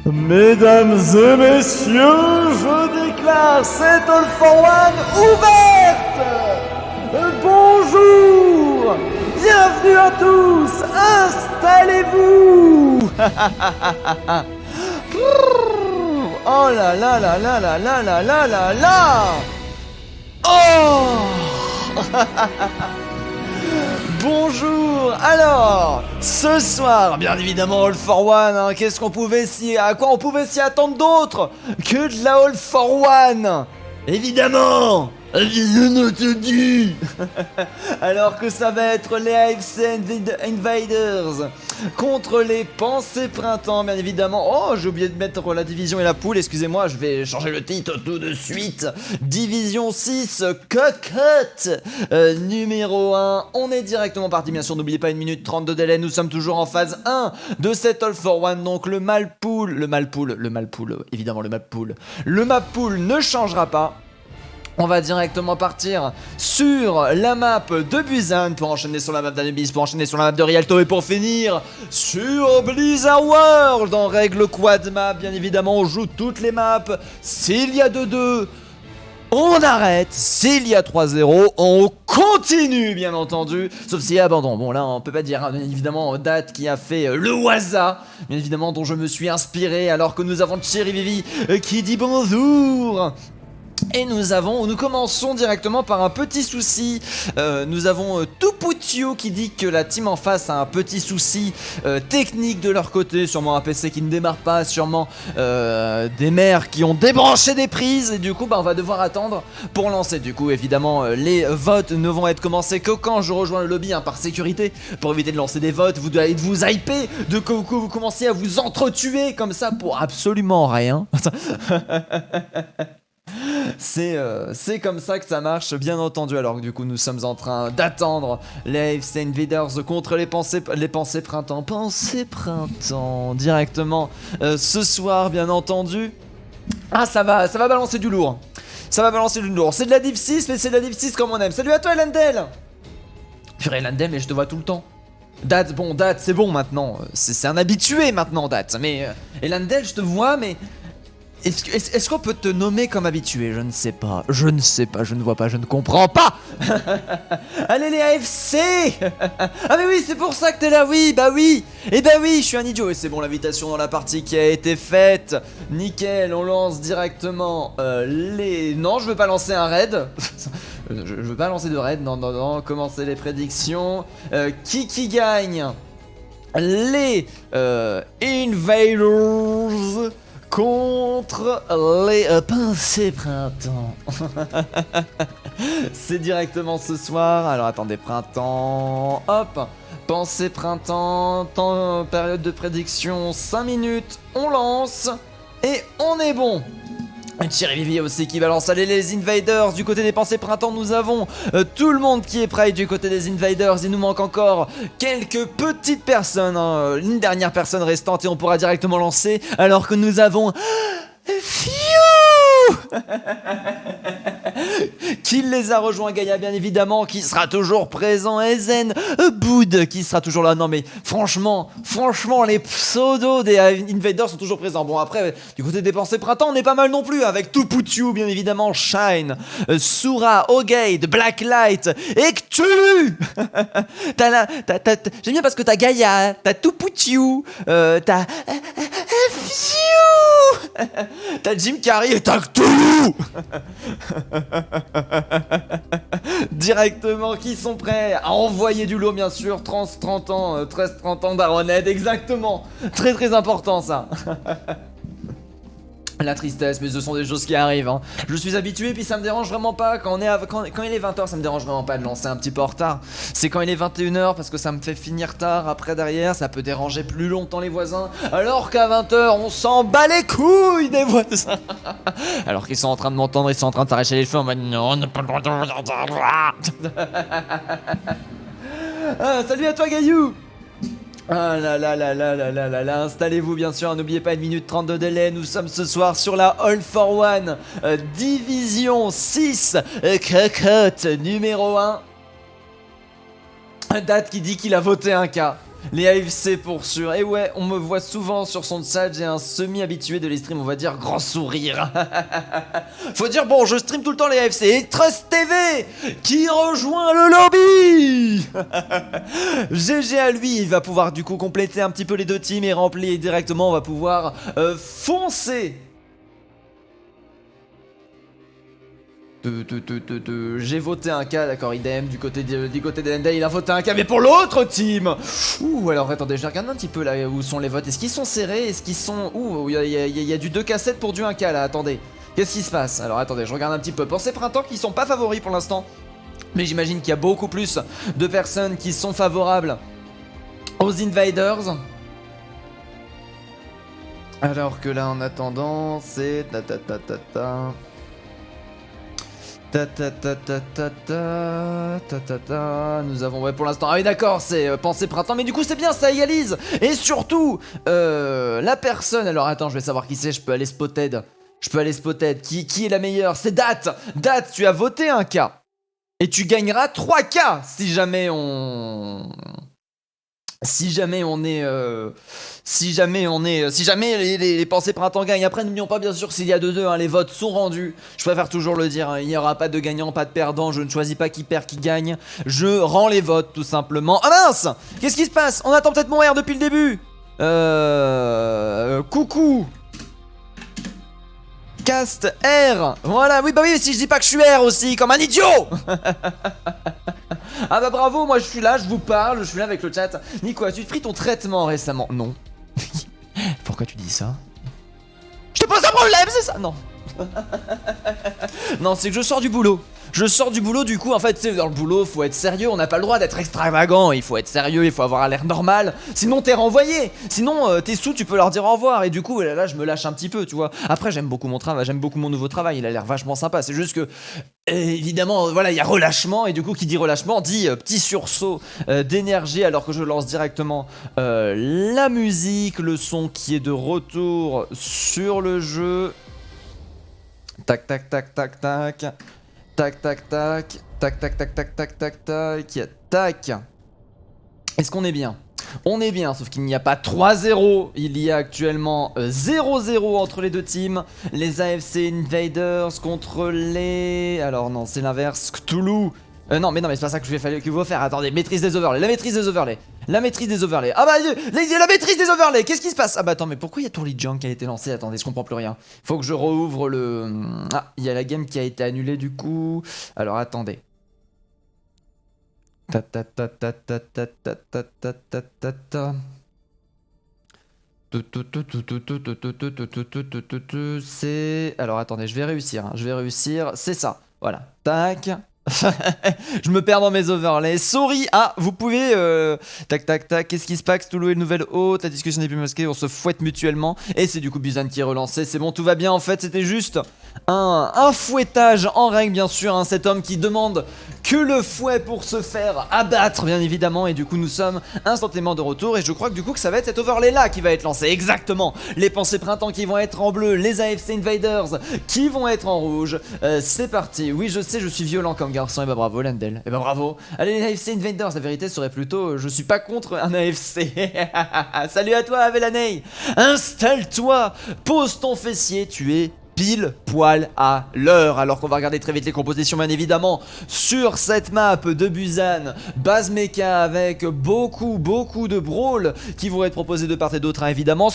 Mesdames et messieurs, je déclare cette All for One ouverte. Bonjour, bienvenue à tous, installez-vous. Oh là là là là là là là là là là. Oh. Bonjour. Alors, ce soir, bien évidemment, All for One, hein, à quoi on pouvait s'y attendre d'autre que de la All for One. Évidemment. Je te dis. Alors que ça va être les AFC Invaders contre les Pensées Printemps, bien évidemment. Oh, j'ai oublié de mettre la division et la poule, excusez-moi, je vais changer le titre tout de suite. Division 6, cocotte numéro 1. On est directement parti, bien sûr, n'oubliez pas 1 minute 30 de délai. Nous sommes toujours en phase 1 de cette All for One, donc le map pool, évidemment le map pool. Le map pool ne changera pas. On va directement partir sur la map de Busan pour enchaîner sur la map d'Anubis, pour enchaîner sur la map de Rialto et pour finir sur Blizzard World en règle quad map. Bien évidemment, on joue toutes les maps. S'il y a 2-2, on arrête. S'il y a 3-0, on continue, bien entendu. Sauf s'il y a abandon. Bon, là, on peut pas dire, hein, bien évidemment, Date qui a fait le Waza, bien évidemment, dont je me suis inspiré, alors que nous avons Cherry Vivi qui dit bonjour. Et nous commençons directement par un petit souci. Nous avons Tuputio qui dit que la team en face a un petit souci technique de leur côté. Sûrement un PC qui ne démarre pas, sûrement des mères qui ont débranché des prises. Et du coup, on va devoir attendre pour lancer. Du coup, évidemment, les votes ne vont être commencés que quand je rejoins le lobby, hein, par sécurité. Pour éviter de lancer des votes, vous devez vous hyper, que vous commencez à vous entretuer comme ça pour absolument rien. C'est comme ça que ça marche, bien entendu. Alors que du coup nous sommes en train d'attendre les AFC Invaders contre les pensées printemps. Pensées printemps directement ce soir, bien entendu. Ah, ça va balancer du lourd. Ça va balancer du lourd. C'est de la Div 6, mais c'est de la Div 6 comme on aime. Salut à toi Elandel. Purée Elandel, mais je te vois tout le temps. Date, c'est bon maintenant. C'est un habitué maintenant, Date. Mais Elandel, je te vois, mais... Est-ce qu'on peut te nommer comme habitué? Je ne sais pas, je ne vois pas, je ne comprends pas. Allez les AFC. Ah mais oui, c'est pour ça que t'es là, oui, bah oui. Et bah oui, je suis un idiot. Et c'est bon, l'invitation dans la partie qui a été faite. Nickel, on lance directement les... Non, je veux pas lancer un raid. Je veux pas lancer de raid, non, commencer les prédictions. Qui gagne? Les Invaders contre les Pensées Printemps. C'est directement ce soir. Alors attendez, printemps. Hop. Pensée Printemps. Période de prédiction 5 minutes. On lance. Et on est bon. Thierry Vivier aussi qui balance. Allez les Invaders. Du côté des Pensées Printemps, nous avons tout le monde qui est prêt. Du côté des Invaders, il nous manque encore quelques petites personnes, hein. Une dernière personne restante et on pourra directement lancer. Alors que nous avons... qui les a rejoints, Gaïa bien évidemment, qui sera toujours présent, Ezen, Boud qui sera toujours là. Non mais franchement les pseudos des Invaders sont toujours présents. Bon après, du côté des Pensées Printemps, on est pas mal non plus, avec Tuputio bien évidemment, Shine, Sura, Ogade, Blacklight et Cthulhu. J'aime bien parce que t'as Gaïa, t'as Tuputio, t'as t'as Jim Carrey et t'as Cthulhu. Directement, qui sont prêts à envoyer du lot, bien sûr. 13-30 ans d'Aroned, exactement. Très important ça. La tristesse, mais ce sont des choses qui arrivent, hein. Je suis habitué, puis ça me dérange vraiment pas. Quand il est 20h, ça me dérange vraiment pas de lancer un petit peu en retard. C'est quand il est 21h, parce que ça me fait finir tard. Après, derrière, ça peut déranger plus longtemps les voisins. Alors qu'à 20h, on s'en bat les couilles des voisins. Alors qu'ils sont en train de m'entendre, ils sont en train de s'arracher les cheveux en mode non, on n'a pas le droit de... Salut à toi, Gaillou. Ah là là là là là là là là, installez-vous bien sûr, n'oubliez pas 1 minute 30 de délai, nous sommes ce soir sur la All for One Division 6 cocotte numéro 1. Date qui dit qu'il a voté un K. Les AFC pour sûr. Et ouais, on me voit souvent sur son chat, j'ai un semi-habitué de les streams, on va dire grand sourire. Faut dire, bon, je stream tout le temps les AFC. Et Trust TV qui rejoint le lobby. GG à lui, il va pouvoir du coup compléter un petit peu les deux teams et remplir directement, on va pouvoir foncer. J'ai voté un K, d'accord, idem du côté d'Endel, il a voté un K, mais pour l'autre team. Ouh, alors attendez, je regarde un petit peu là où sont les votes. Est-ce qu'ils sont serrés? Est-ce qu'ils sont... Ouh, il y a du 2K7 pour du 1K là, attendez. Qu'est-ce qui se passe? Alors attendez, je regarde un petit peu. Pour ces printemps qui sont pas favoris pour l'instant, mais j'imagine qu'il y a beaucoup plus de personnes qui sont favorables aux Invaders. Alors que là, en attendant, c'est... Nous avons, ouais, pour l'instant, ah oui d'accord, c'est pensée printemps, mais du coup c'est bien, ça égalise. Et surtout, la personne, alors attends, je vais savoir qui c'est, je peux aller spotted. Qui est la meilleure? C'est Date. Date, tu as voté un K. Et tu gagneras 3 K si jamais on... Si jamais les pensées printemps gagnent. Après, n'oublions pas bien sûr s'il y a 2-2, hein, les votes sont rendus. Je préfère toujours le dire, hein, il n'y aura pas de gagnant, pas de perdant. Je ne choisis pas qui perd, qui gagne. Je rends les votes tout simplement. Ah mince! Qu'est-ce qui se passe? On attend peut-être mon R depuis le début. Coucou. Cast R. Voilà, oui bah oui, si je dis pas que je suis R aussi, comme un idiot. Ah bah bravo, moi je suis là, je vous parle, je suis là avec le chat. Nico, as-tu pris ton traitement récemment? Non. Pourquoi tu dis ça? Je te pose un problème, c'est ça? Non. Non, c'est que je sors du boulot. Du coup, en fait, tu sais, dans le boulot, faut être sérieux, on n'a pas le droit d'être extravagant, il faut être sérieux, il faut avoir l'air normal, sinon t'es renvoyé, sinon t'es sous, tu peux leur dire au revoir, et du coup, là, je me lâche un petit peu, tu vois. Après, j'aime beaucoup mon travail, j'aime beaucoup mon nouveau travail, il a l'air vachement sympa, c'est juste que, évidemment, voilà, il y a relâchement, et du coup, qui dit relâchement, dit petit sursaut d'énergie, alors que je lance directement la musique, le son qui est de retour sur le jeu. Tac, tac, tac, tac, tac. Tac, tac, tac. Tac, tac, tac, tac, tac, tac, tac. Tac. Est-ce qu'on est bien? On est bien, sauf qu'il n'y a pas 3-0. Il y a actuellement 0-0 entre les deux teams. Les AFC Invaders contre les... Alors non, c'est l'inverse. Cthulhu. Non, mais c'est pas ça que je vais vous faire. Attendez, maîtrise des overlays. La maîtrise des overlays. Ah bah, la maîtrise des overlays. Qu'est-ce qui se passe? Ah bah attends, mais pourquoi il y a Tourly Junk qui a été lancé? Attendez, je comprends plus rien. Faut que je rouvre le... Ah, il y a la game qui a été annulée du coup. Alors attendez. C'est... Alors attendez, je vais réussir. C'est ça. Voilà. Tac. Je me perds dans mes overlays. Sorry. Ah, vous pouvez... Tac, tac, tac. Qu'est-ce qui se passe? Toulouse est nouvelle hôte. La discussion n'est plus masquée. On se fouette mutuellement. Et c'est du coup Bizan qui est relancé. C'est bon, tout va bien. En fait, c'était juste un fouettage en règle, bien sûr. Hein, cet homme qui demande que le fouet pour se faire abattre, bien évidemment. Et du coup, nous sommes instantanément de retour. Et je crois que du coup, que ça va être cet overlay-là qui va être lancé. Exactement. Les pensées printemps qui vont être en bleu. Les AFC Invaders qui vont être en rouge. C'est parti. Oui, je sais, je suis violent comme garçon. Et bah bravo, Landel. Et bah bravo. Allez, les AFC Invaders, la vérité serait plutôt... je suis pas contre un AFC. Salut à toi, Avelaney. Installe-toi. Pose ton fessier. Tu es... pile poil à l'heure. Alors qu'on va regarder très vite les compositions, bien évidemment, sur cette map de Busan, base mecha avec beaucoup de brawls qui vont être proposés de part et d'autre, hein, évidemment.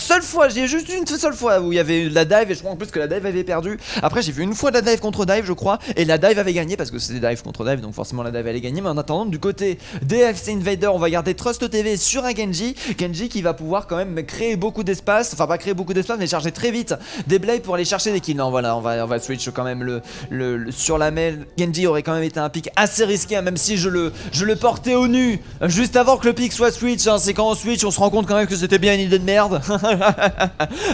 J'ai juste une seule fois où il y avait la dive, et je crois en plus que la dive avait perdu. Après, j'ai vu une fois de la dive contre dive, je crois, et la dive avait gagné parce que c'était dive contre dive, donc forcément la dive allait gagner. Mais en attendant, du côté des AFC Invader, on va garder Trust TV sur un Genji qui va pouvoir quand même créer beaucoup d'espace, enfin pas créer beaucoup d'espace, mais charger très vite des blades pour aller chercher des kills. kills. Non, voilà, on va switch quand même sur la mail. Genji aurait quand même été un pick assez risqué, hein, même si je le portais au nu juste avant que le pick soit switch. Hein, c'est quand on switch, on se rend compte quand même que c'était bien une idée de merde.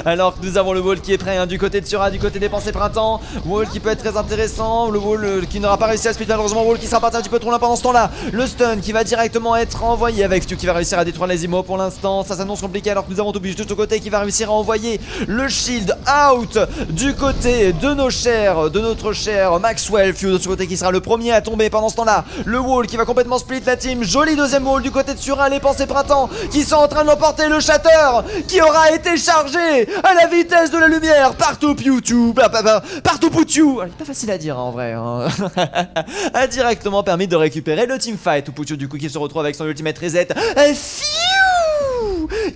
Alors que nous avons le wall qui est prêt, hein, du côté de Sura, du côté des pensées printemps. Wall qui peut être très intéressant. Le wall qui n'aura pas réussi à split, malheureusement. Wall qui sera parti un petit peu trop loin pendant ce temps-là. Le stun qui va directement être envoyé avec Stu qui va réussir à détruire les Imo pour l'instant. Ça s'annonce compliqué alors que nous avons tout juste de ce côté qui va réussir à envoyer le shield out du côté de notre cher Maxwell. Few de ce côté qui sera le premier à tomber pendant ce temps-là. Le wall qui va complètement split la team. Joli deuxième wall du côté de Sura. Les pensées printemps qui sont en train de l'emporter. Le shatter qui aura été chargé à la vitesse de la lumière. Partout Pewtu, partout Poutiu. C'est pas facile à dire, hein, en vrai, hein. A directement permis de récupérer le teamfight. Poutiu du coup qui se retrouve avec son ultimate reset.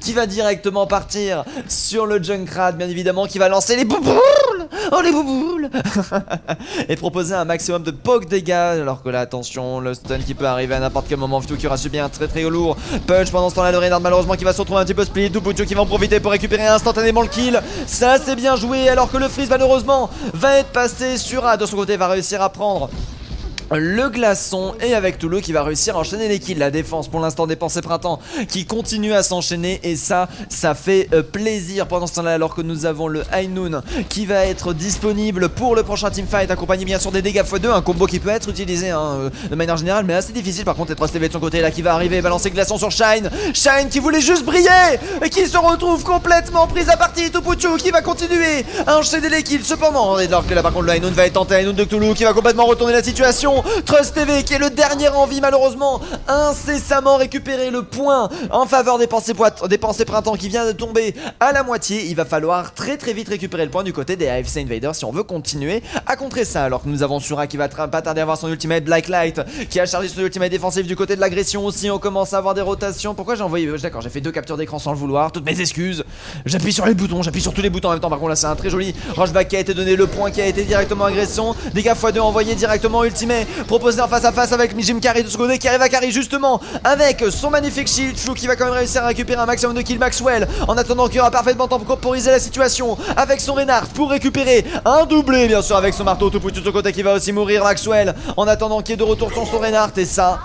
Qui va directement partir sur le Junkrat, bien évidemment, qui va lancer les bouboules. Oh les bouboules. Et proposer un maximum de poke dégâts. Alors que là, attention, le stun qui peut arriver à n'importe quel moment. Poutiu qui aura subi un très lourd punch pendant ce temps là. Le Reynard malheureusement qui va se retrouver un petit peu split. Tout Poutiu qui va en profiter pour récupérer instantanément le kill. Ça c'est bien joué. Alors que le freeze malheureusement va être passé sur A. De son côté va réussir à prendre le glaçon et avec Toulouse qui va réussir à enchaîner les kills. La défense pour l'instant des pensées printemps qui continue à s'enchaîner et ça fait plaisir pendant ce temps là alors que nous avons le High Noon qui va être disponible pour le prochain teamfight accompagné bien sûr des dégâts x2, un combo qui peut être utilisé hein, de manière générale mais assez difficile. Par contre Trust TV de son côté là qui va arriver balancer glaçon sur Shine qui voulait juste briller et qui se retrouve complètement prise à partie. Tupuchu qui va continuer à enchaîner les kills cependant alors que là par contre le High Noon va être tenté. High Noon de Cthulhu qui va complètement retourner la situation. Trust TV qui est le dernier en vie malheureusement incessamment récupérer le point en faveur des pensées printemps qui vient de tomber à la moitié. Il va falloir très vite récupérer le point du côté des AFC Invaders si on veut continuer à contrer ça. Alors que nous avons Sura qui va pas tarder à avoir son ultimate Blacklight qui a chargé son ultimate défensif du côté de l'agression aussi. On commence à avoir des rotations. Pourquoi j'ai envoyé d'accord, j'ai fait 2 captures d'écran sans le vouloir. Toutes mes excuses. J'appuie sur les boutons, j'appuie sur tous les boutons en même temps. Par contre là c'est un très joli rushback qui a été donné. Le point qui a été directement agression. Dégâts x2 envoyé directement ultimate. Proposé en face à face avec Jim Carrey de ce côté qui arrive à carry justement avec son magnifique shield. Flou qui va quand même réussir à récupérer un maximum de kills. Maxwell en attendant qu'il aura parfaitement temporiser la situation avec son Reinhardt pour récupérer un doublé bien sûr avec son marteau. Tout de ce côté qui va aussi mourir Maxwell en attendant qu'il y ait de retour sur son Reinhardt et ça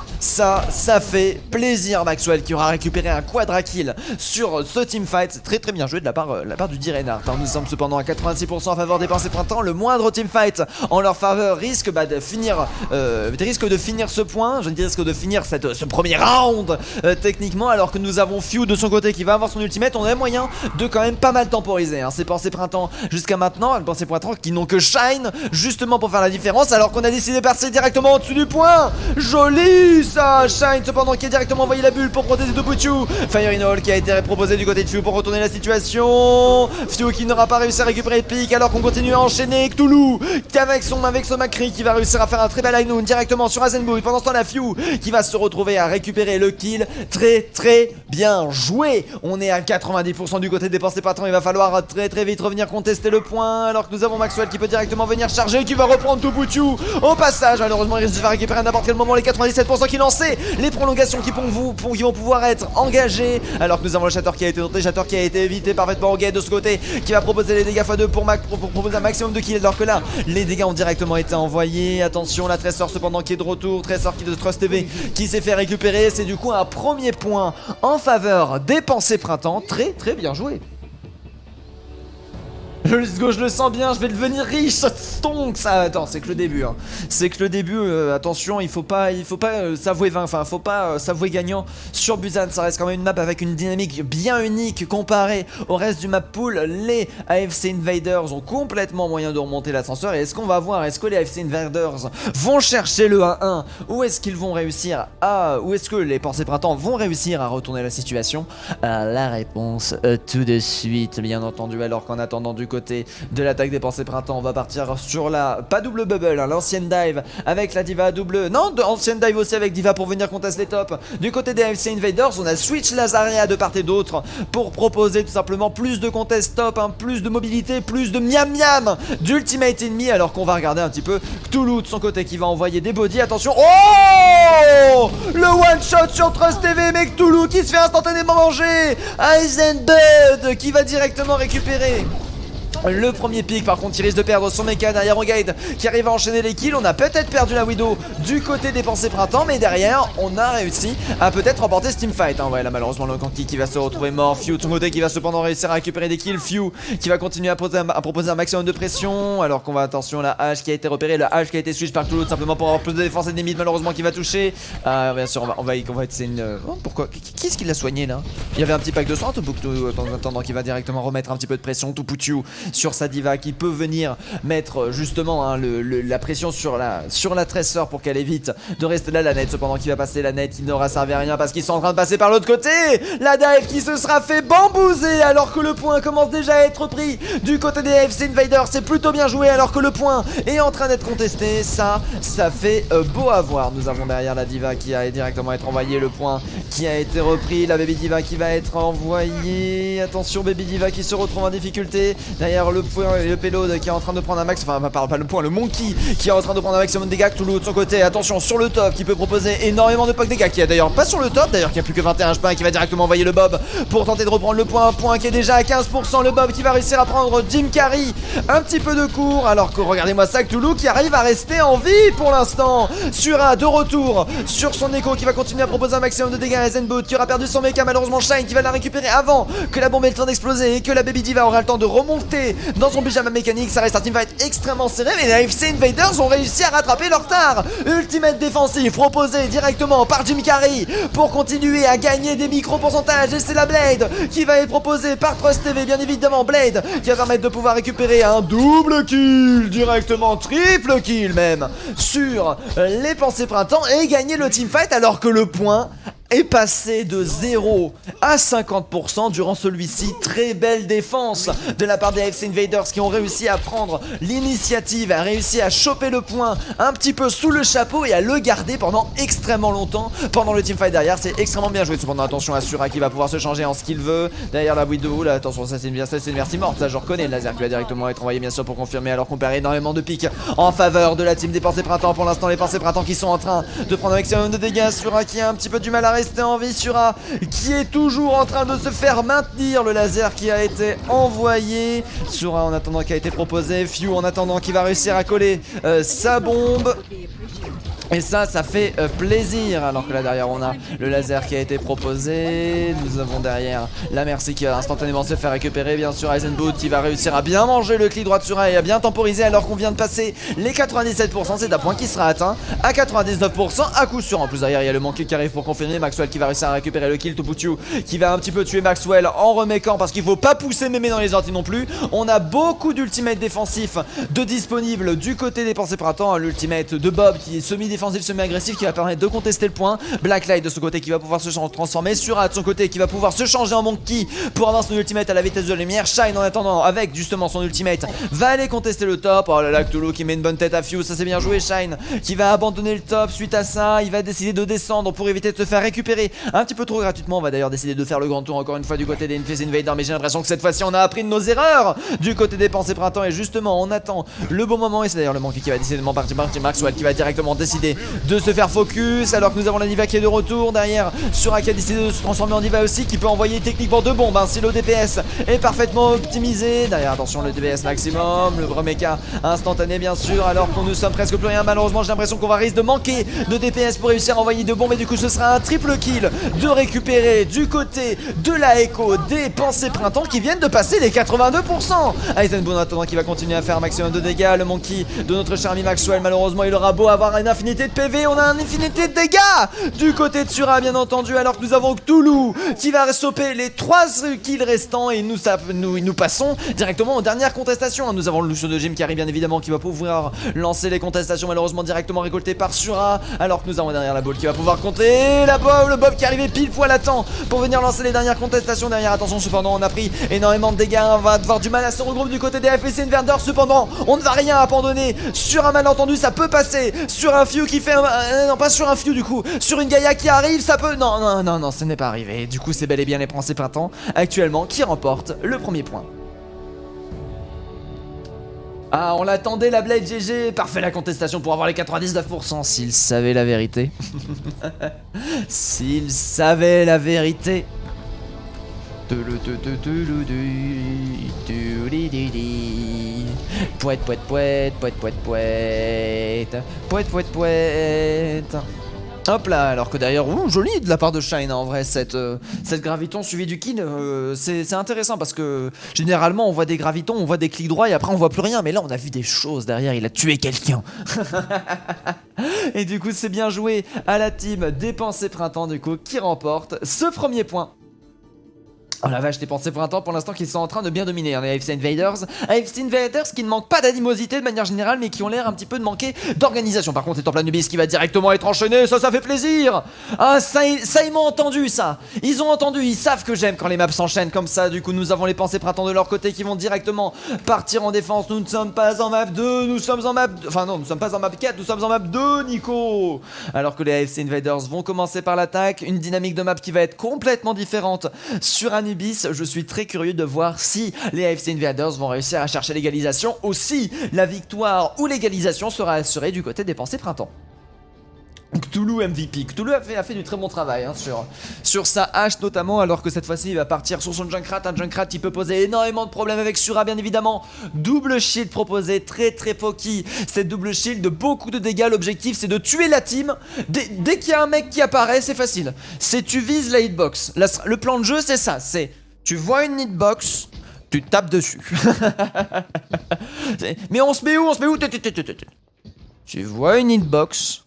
fait plaisir. Maxwell qui aura récupéré un quadra kill sur ce teamfight. C'est très bien joué de la part du dit Reinhardt. Nous sommes cependant à 86% en faveur des pensées printemps. Le moindre teamfight en leur faveur risque de finir ce point, je risque de finir ce premier round techniquement, alors que nous avons Few de son côté qui va avoir son ultimate. On a moyen de quand même pas mal temporiser hein, ces pensées printemps jusqu'à maintenant, les pensées printemps qui n'ont que Shine justement pour faire la différence, alors qu'on a décidé de passer directement au-dessus du point. Joli ça. Shine cependant qui a directement envoyé la bulle pour protéger Tupuchu. Fire in All qui a été proposé du côté de Few pour retourner la situation. Few qui n'aura pas réussi à récupérer le pic alors qu'on continue à enchaîner. Cthulhu qui avec son Macri qui va réussir à faire un très bel High Noon directement sur Azenbouy. Pendant ce temps la Few qui va se retrouver à récupérer le kill. Très bien joué. On est à 90% du côté des pensées printemps. Il va falloir très vite revenir contester le point, alors que nous avons Maxwell qui peut directement venir charger, qui va reprendre Tupuchu au passage. Malheureusement il risque de faire récupérer à n'importe quel moment les 97% qui lançaient, les prolongations qui vont pouvoir être engagées, alors que nous avons le Shatter qui a été tenté, Shatter qui a été évité parfaitement au gate de ce côté, qui va proposer les dégâts x2 pour proposer un maximum de kills, alors que là les dégâts ont directement été envoyés. Attention la Tracer cependant qui est de retour, Tracer qui est de Trust TV qui s'est fait récupérer. C'est du coup un premier point en faveur des pensées printemps. Très bien joué. Let's go, je le sens bien, je vais devenir riche, stonk ça. Attends, c'est que le début hein. C'est que le début, attention, il faut pas s'avouer enfin faut pas s'avouer gagnant sur Busan. Ça reste quand même une map avec une dynamique bien unique comparée au reste du map pool. Les AFC Invaders ont complètement moyen de remonter l'ascenseur. Et est-ce qu'on va voir, est-ce que les AFC Invaders vont chercher le 1-1 ou est-ce qu'ils vont réussir ou est-ce que les pensées printemps vont réussir à retourner la situation? La réponse tout de suite bien entendu, alors qu'en attendant du côté de l'attaque des pensées printemps, on va partir sur la, pas double bubble, hein, l'ancienne dive avec la diva double, non, ancienne dive aussi avec diva pour venir contester les tops. Du côté des AFC Invaders, on a switch Lazaria de part et d'autre pour proposer tout simplement plus de contest top, hein, plus de mobilité, plus de miam miam d'ultimate ennemi, alors qu'on va regarder un petit peu Cthulhu de son côté qui va envoyer des bodies. Attention, oh, le one shot sur Trust TV, mais Cthulhu qui se fait instantanément manger. Eisenbud qui va directement récupérer le premier pick. Par contre il risque de perdre son mecha. Derrière Guide qui arrive à enchaîner les kills. On a peut-être perdu la Widow du côté des pensées printemps, mais derrière on a réussi à peut-être remporter ce teamfight, hein. Ouais, là malheureusement le Kanki qui va se retrouver mort. Few de son côté qui va cependant réussir à récupérer des kills. Few qui va continuer à proposer un maximum de pression, alors qu'on va, attention, la hache qui a été repérée, la hache qui a été switch par Toulouse simplement pour avoir plus de défense et des mid malheureusement qui va toucher. Bien sûr on va essayer une... Oh, pourquoi? Qui est-ce qui l'a soigné là? Il y avait un petit pack de soins, Toubouctou en attendant qui va directement remettre un petit peu de pression. Toubouctou sur sa diva qui peut venir mettre justement, hein, la pression sur la tresseur pour qu'elle évite de rester là. La net cependant qui va passer, la net il n'aura servi à rien parce qu'ils sont en train de passer par l'autre côté. La dive qui se sera fait bambouser alors que le point commence déjà à être pris du côté des AFC Invaders. C'est plutôt bien joué alors que le point est en train d'être contesté. Ça fait beau à voir. Nous avons derrière la diva qui a directement être envoyée, le point qui a été repris, la baby diva qui va être envoyée. Attention, baby diva qui se retrouve en difficulté. Derrière le point et le payload qui est en train de prendre un max, enfin pas le point, le monkey qui est en train de prendre un maximum de dégâts. Toulouse de son côté, attention sur le top qui peut proposer énormément de poc dégâts, qui est d'ailleurs pas sur le top, d'ailleurs qui a plus que 21 HP, qui va directement envoyer le Bob pour tenter de reprendre le point. Un point qui est déjà à 15%, le Bob qui va réussir à prendre Jim Carrey un petit peu de cours, alors que regardez-moi ça, Toulouse qui arrive à rester en vie pour l'instant. Sura de retour sur son écho qui va continuer à proposer un maximum de dégâts à Zenboot qui aura perdu son mecha, malheureusement Shine qui va la récupérer avant que la bombe ait le temps d'exploser et que la baby diva aura le temps de remonter dans son pyjama mécanique. Ça reste un teamfight extrêmement serré, mais les AFC Invaders ont réussi à rattraper leur retard. Ultimate défensif proposé directement par Jim Carrey pour continuer à gagner des micro pourcentages, et c'est la Blade qui va être proposée par Trust TV, bien évidemment. Blade qui va permettre de pouvoir récupérer un double kill, directement triple kill même, sur les pensées printemps et gagner le teamfight alors que le point est passé de 0 à 50% durant celui-ci. Très belle défense de la part des AFC Invaders qui ont réussi à prendre l'initiative, a réussi à choper le point un petit peu sous le chapeau et à le garder pendant extrêmement longtemps pendant le teamfight derrière. C'est extrêmement bien joué. Cependant attention à Sura qui va pouvoir se changer en ce qu'il veut. Derrière la Widow, là attention, ça c'est une merci morte, ça je reconnais. Le laser qui va directement être envoyé bien sûr pour confirmer, alors qu'on perd énormément de pics en faveur de la team des pensées printemps. Pour l'instant les pensées printemps qui sont en train de prendre un maximum de dégâts. Sura qui a un petit peu du mal à rester en vie, Sura qui est toujours en train de se faire maintenir, le laser qui a été envoyé. Sura en attendant qui a été proposé, Few en attendant qui va réussir à coller sa bombe. Et ça fait plaisir, alors que là derrière on a le laser qui a été proposé. Nous avons derrière la Mercy qui va instantanément se faire récupérer. Bien sûr Eisenboot qui va réussir à bien manger le clic droit de Sura et à bien temporiser, alors qu'on vient de passer les 97%. C'est un point qui sera atteint à 99% à coup sûr. En plus derrière il y a le manqué qui arrive pour confirmer. Maxwell qui va réussir à récupérer le kill. Toputu qui va un petit peu tuer Maxwell en remécant, parce qu'il faut pas pousser mémé dans les orties non plus. On a beaucoup d'ultimates défensifs de disponibles du côté des pensées printemps. L'ultimate de Bob qui est semi-défensif, semi-agressif, qui va permettre de contester le point. Blacklight de son côté qui va pouvoir se transformer. Sura de son côté qui va pouvoir se changer en monkey pour avoir son ultimate à la vitesse de la lumière. Shine en attendant avec justement son ultimate va aller contester le top. Oh là là, Cthulhu qui met une bonne tête à Few, ça c'est bien joué. Shine qui va abandonner le top suite à ça. Il va décider de descendre pour éviter de se faire récupérer un petit peu trop gratuitement. On va d'ailleurs décider de faire le grand tour encore une fois du côté des Infest Invaders, mais j'ai l'impression que cette fois-ci on a appris de nos erreurs du côté des pensées printemps, et justement on attend le bon moment, et c'est d'ailleurs le monkey qui va décider de partir. Maxwell qui va directement décider de se faire focus, alors que nous avons la diva qui est de retour. Derrière Sura qui a décidé de se transformer en diva aussi, qui peut envoyer techniquement deux bombes, hein, si le DPS est parfaitement optimisé. Derrière attention le DPS maximum, le mecha instantané bien sûr, alors qu'on ne sommes presque plus rien. Malheureusement j'ai l'impression qu'on va risquer de manquer de DPS pour réussir à envoyer deux bombes, et du coup ce sera un triple kill de récupérer du côté de la Echo des pensées printemps qui viennent de passer les 82%. Eisenbourn attendant qui va continuer à faire un maximum de dégâts. Le monkey de notre cher ami Maxwell, malheureusement il aura beau avoir une infinité de PV, on a une infinité de dégâts du côté de Sura bien entendu, alors que nous avons Cthulhu qui va stopper les 3 kills restants, et nous passons directement aux dernières contestations. Nous avons le Lucio de Jim Carrey bien évidemment qui va pouvoir lancer les contestations, malheureusement directement récoltées par Sura, alors que nous avons derrière la balle qui va pouvoir compter la Bob, le Bob qui arrivait pile poil à temps pour venir lancer les dernières contestations. Derrière attention cependant on a pris énormément de dégâts, on va avoir du mal à se regrouper du côté des FPC Invaders. Cependant on ne va rien abandonner sur un malentendu, ça peut passer sur un Few qui fait non pas sur un Few du coup, sur une Gaïa qui arrive, ça peut... Non, ce n'est pas arrivé. Du coup c'est bel et bien les pensées printemps actuellement qui remportent le premier point. Ah, on l'attendait la Blade GG. Parfait la contestation pour avoir les 99%. S'ils savaient la vérité. S'ils savaient la vérité. Pouette, pouette, pouette, pouette, pouette, pouette, pouette, pouette, pouette. Hop là, alors que d'ailleurs, joli de la part de Shine en vrai, cette graviton suivi du kill, c'est intéressant parce que généralement on voit des gravitons, on voit des clics droits et après on voit plus rien, mais là on a vu des choses derrière, il a tué quelqu'un. Et du coup c'est bien joué à la team Dépensé Printemps du coup qui remporte ce premier point. Oh la vache, Dépensé Printemps pour l'instant qui sont en train de bien dominer, les AFC Invaders. AFC Invaders qui ne manquent pas d'animosité de manière générale mais qui ont l'air un petit peu de manquer d'organisation. Par contre c'est Templanubis qui va directement être enchaîné, ça fait plaisir. Ah ça ils m'ont entendu ça. Ils ont entendu, ils savent que j'aime quand les maps s'enchaînent comme ça. Du coup nous avons les Pensées Printemps de leur côté qui vont directement partir en défense. Nous ne sommes pas en map 2, nous sommes en map... Enfin non, nous ne sommes pas en map 4, nous sommes en map 2 Nico. Alors que les AFC Invaders vont commencer par l'attaque, une dynamique de map qui va être complètement différente sur Anubis. Je suis très curieux de voir si les AFC Invaders vont réussir à chercher l'égalisation ou si la victoire ou l'égalisation sera assurée du côté des Pensées Printemps. Cthulhu MVP. Cthulhu a fait du très bon travail sur sa hache notamment, alors que cette fois-ci il va partir sur son Junkrat. Un Junkrat qui peut poser énormément de problèmes avec Sura bien évidemment. Double shield proposé, très pokey. Cette double shield, beaucoup de dégâts. L'objectif c'est de tuer la team. Dès qu'il y a un mec qui apparaît, c'est facile. C'est tu vises la hitbox. Le plan de jeu c'est ça, c'est tu vois une hitbox, tu tapes dessus. Mais on se met où? Tu vois une hitbox,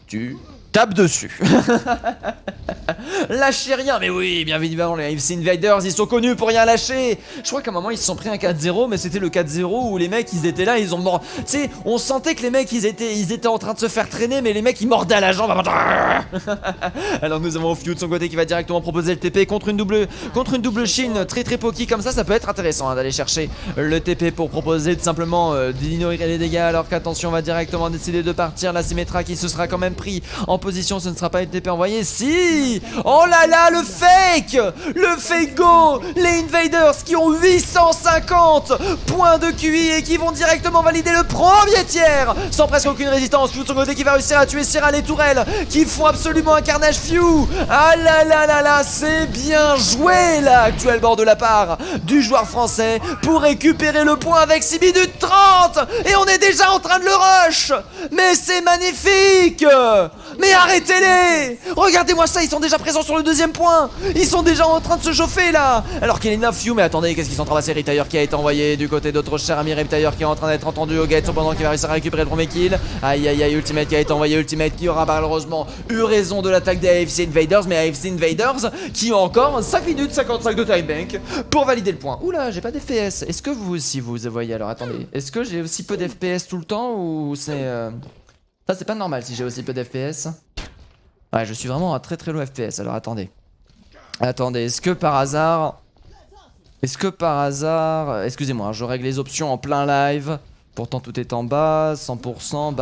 tu tapes dessus. Lâchez rien, mais oui, bien évidemment, les AFC Invaders, ils sont connus pour rien lâcher. Je crois qu'à un moment, ils se sont pris un 4-0, mais c'était le 4-0 où les mecs, ils étaient là, ils ont mort. Tu sais, on sentait que les mecs, ils étaient en train de se faire traîner, mais les mecs, ils mordaient à la jambe. Alors nous avons Few de son côté qui va directement proposer le TP contre une double Chine très pokey comme ça peut être intéressant d'aller chercher le TP pour proposer tout simplement d'ignorer les dégâts, alors qu'attention, on va directement décider de partir. La Symmetra qui se sera quand même pris en position, ce ne sera pas une TP envoyée. Si! Oh là là, le fake! Le fake go! Les Invaders qui ont 850 points de QI et qui vont directement valider le premier tiers sans presque aucune résistance. Few de son côté qui va réussir à tuer Syrah, les tourelles qui font absolument un carnage. Few! Ah là là là là, c'est bien joué là, actuel bord de la part du joueur français pour récupérer le point avec 6 minutes 30 et on est déjà en train de le rush! Mais c'est magnifique! Mais arrêtez-les! Regardez-moi ça, ils sont déjà présents sur le deuxième point! Ils sont déjà en train de se chauffer là! Alors qu'il est 9 Few, mais attendez, qu'est-ce qu'ils sont en train de passer? Reptire qui a été envoyé du côté d'autre cher ami Reptire qui est en train d'être entendu au gate, cependant qui va réussir à récupérer le premier kill. Aïe aïe aïe, Ultimate qui a été envoyé, Ultimate qui aura malheureusement eu raison de l'attaque des AFC Invaders, mais AFC Invaders qui ont encore 5 minutes 55 de time bank pour valider le point. Oula, j'ai pas d'FPS. Est-ce que vous aussi vous voyez? Alors attendez, est-ce que j'ai aussi peu d'FPS tout le temps ou c'est... Ça c'est pas normal si j'ai aussi peu d'FPS. Ouais, je suis vraiment à très low FPS, alors attendez. Attendez, est-ce que par hasard... Excusez-moi, je règle les options en plein live. Pourtant tout est en bas, 100%,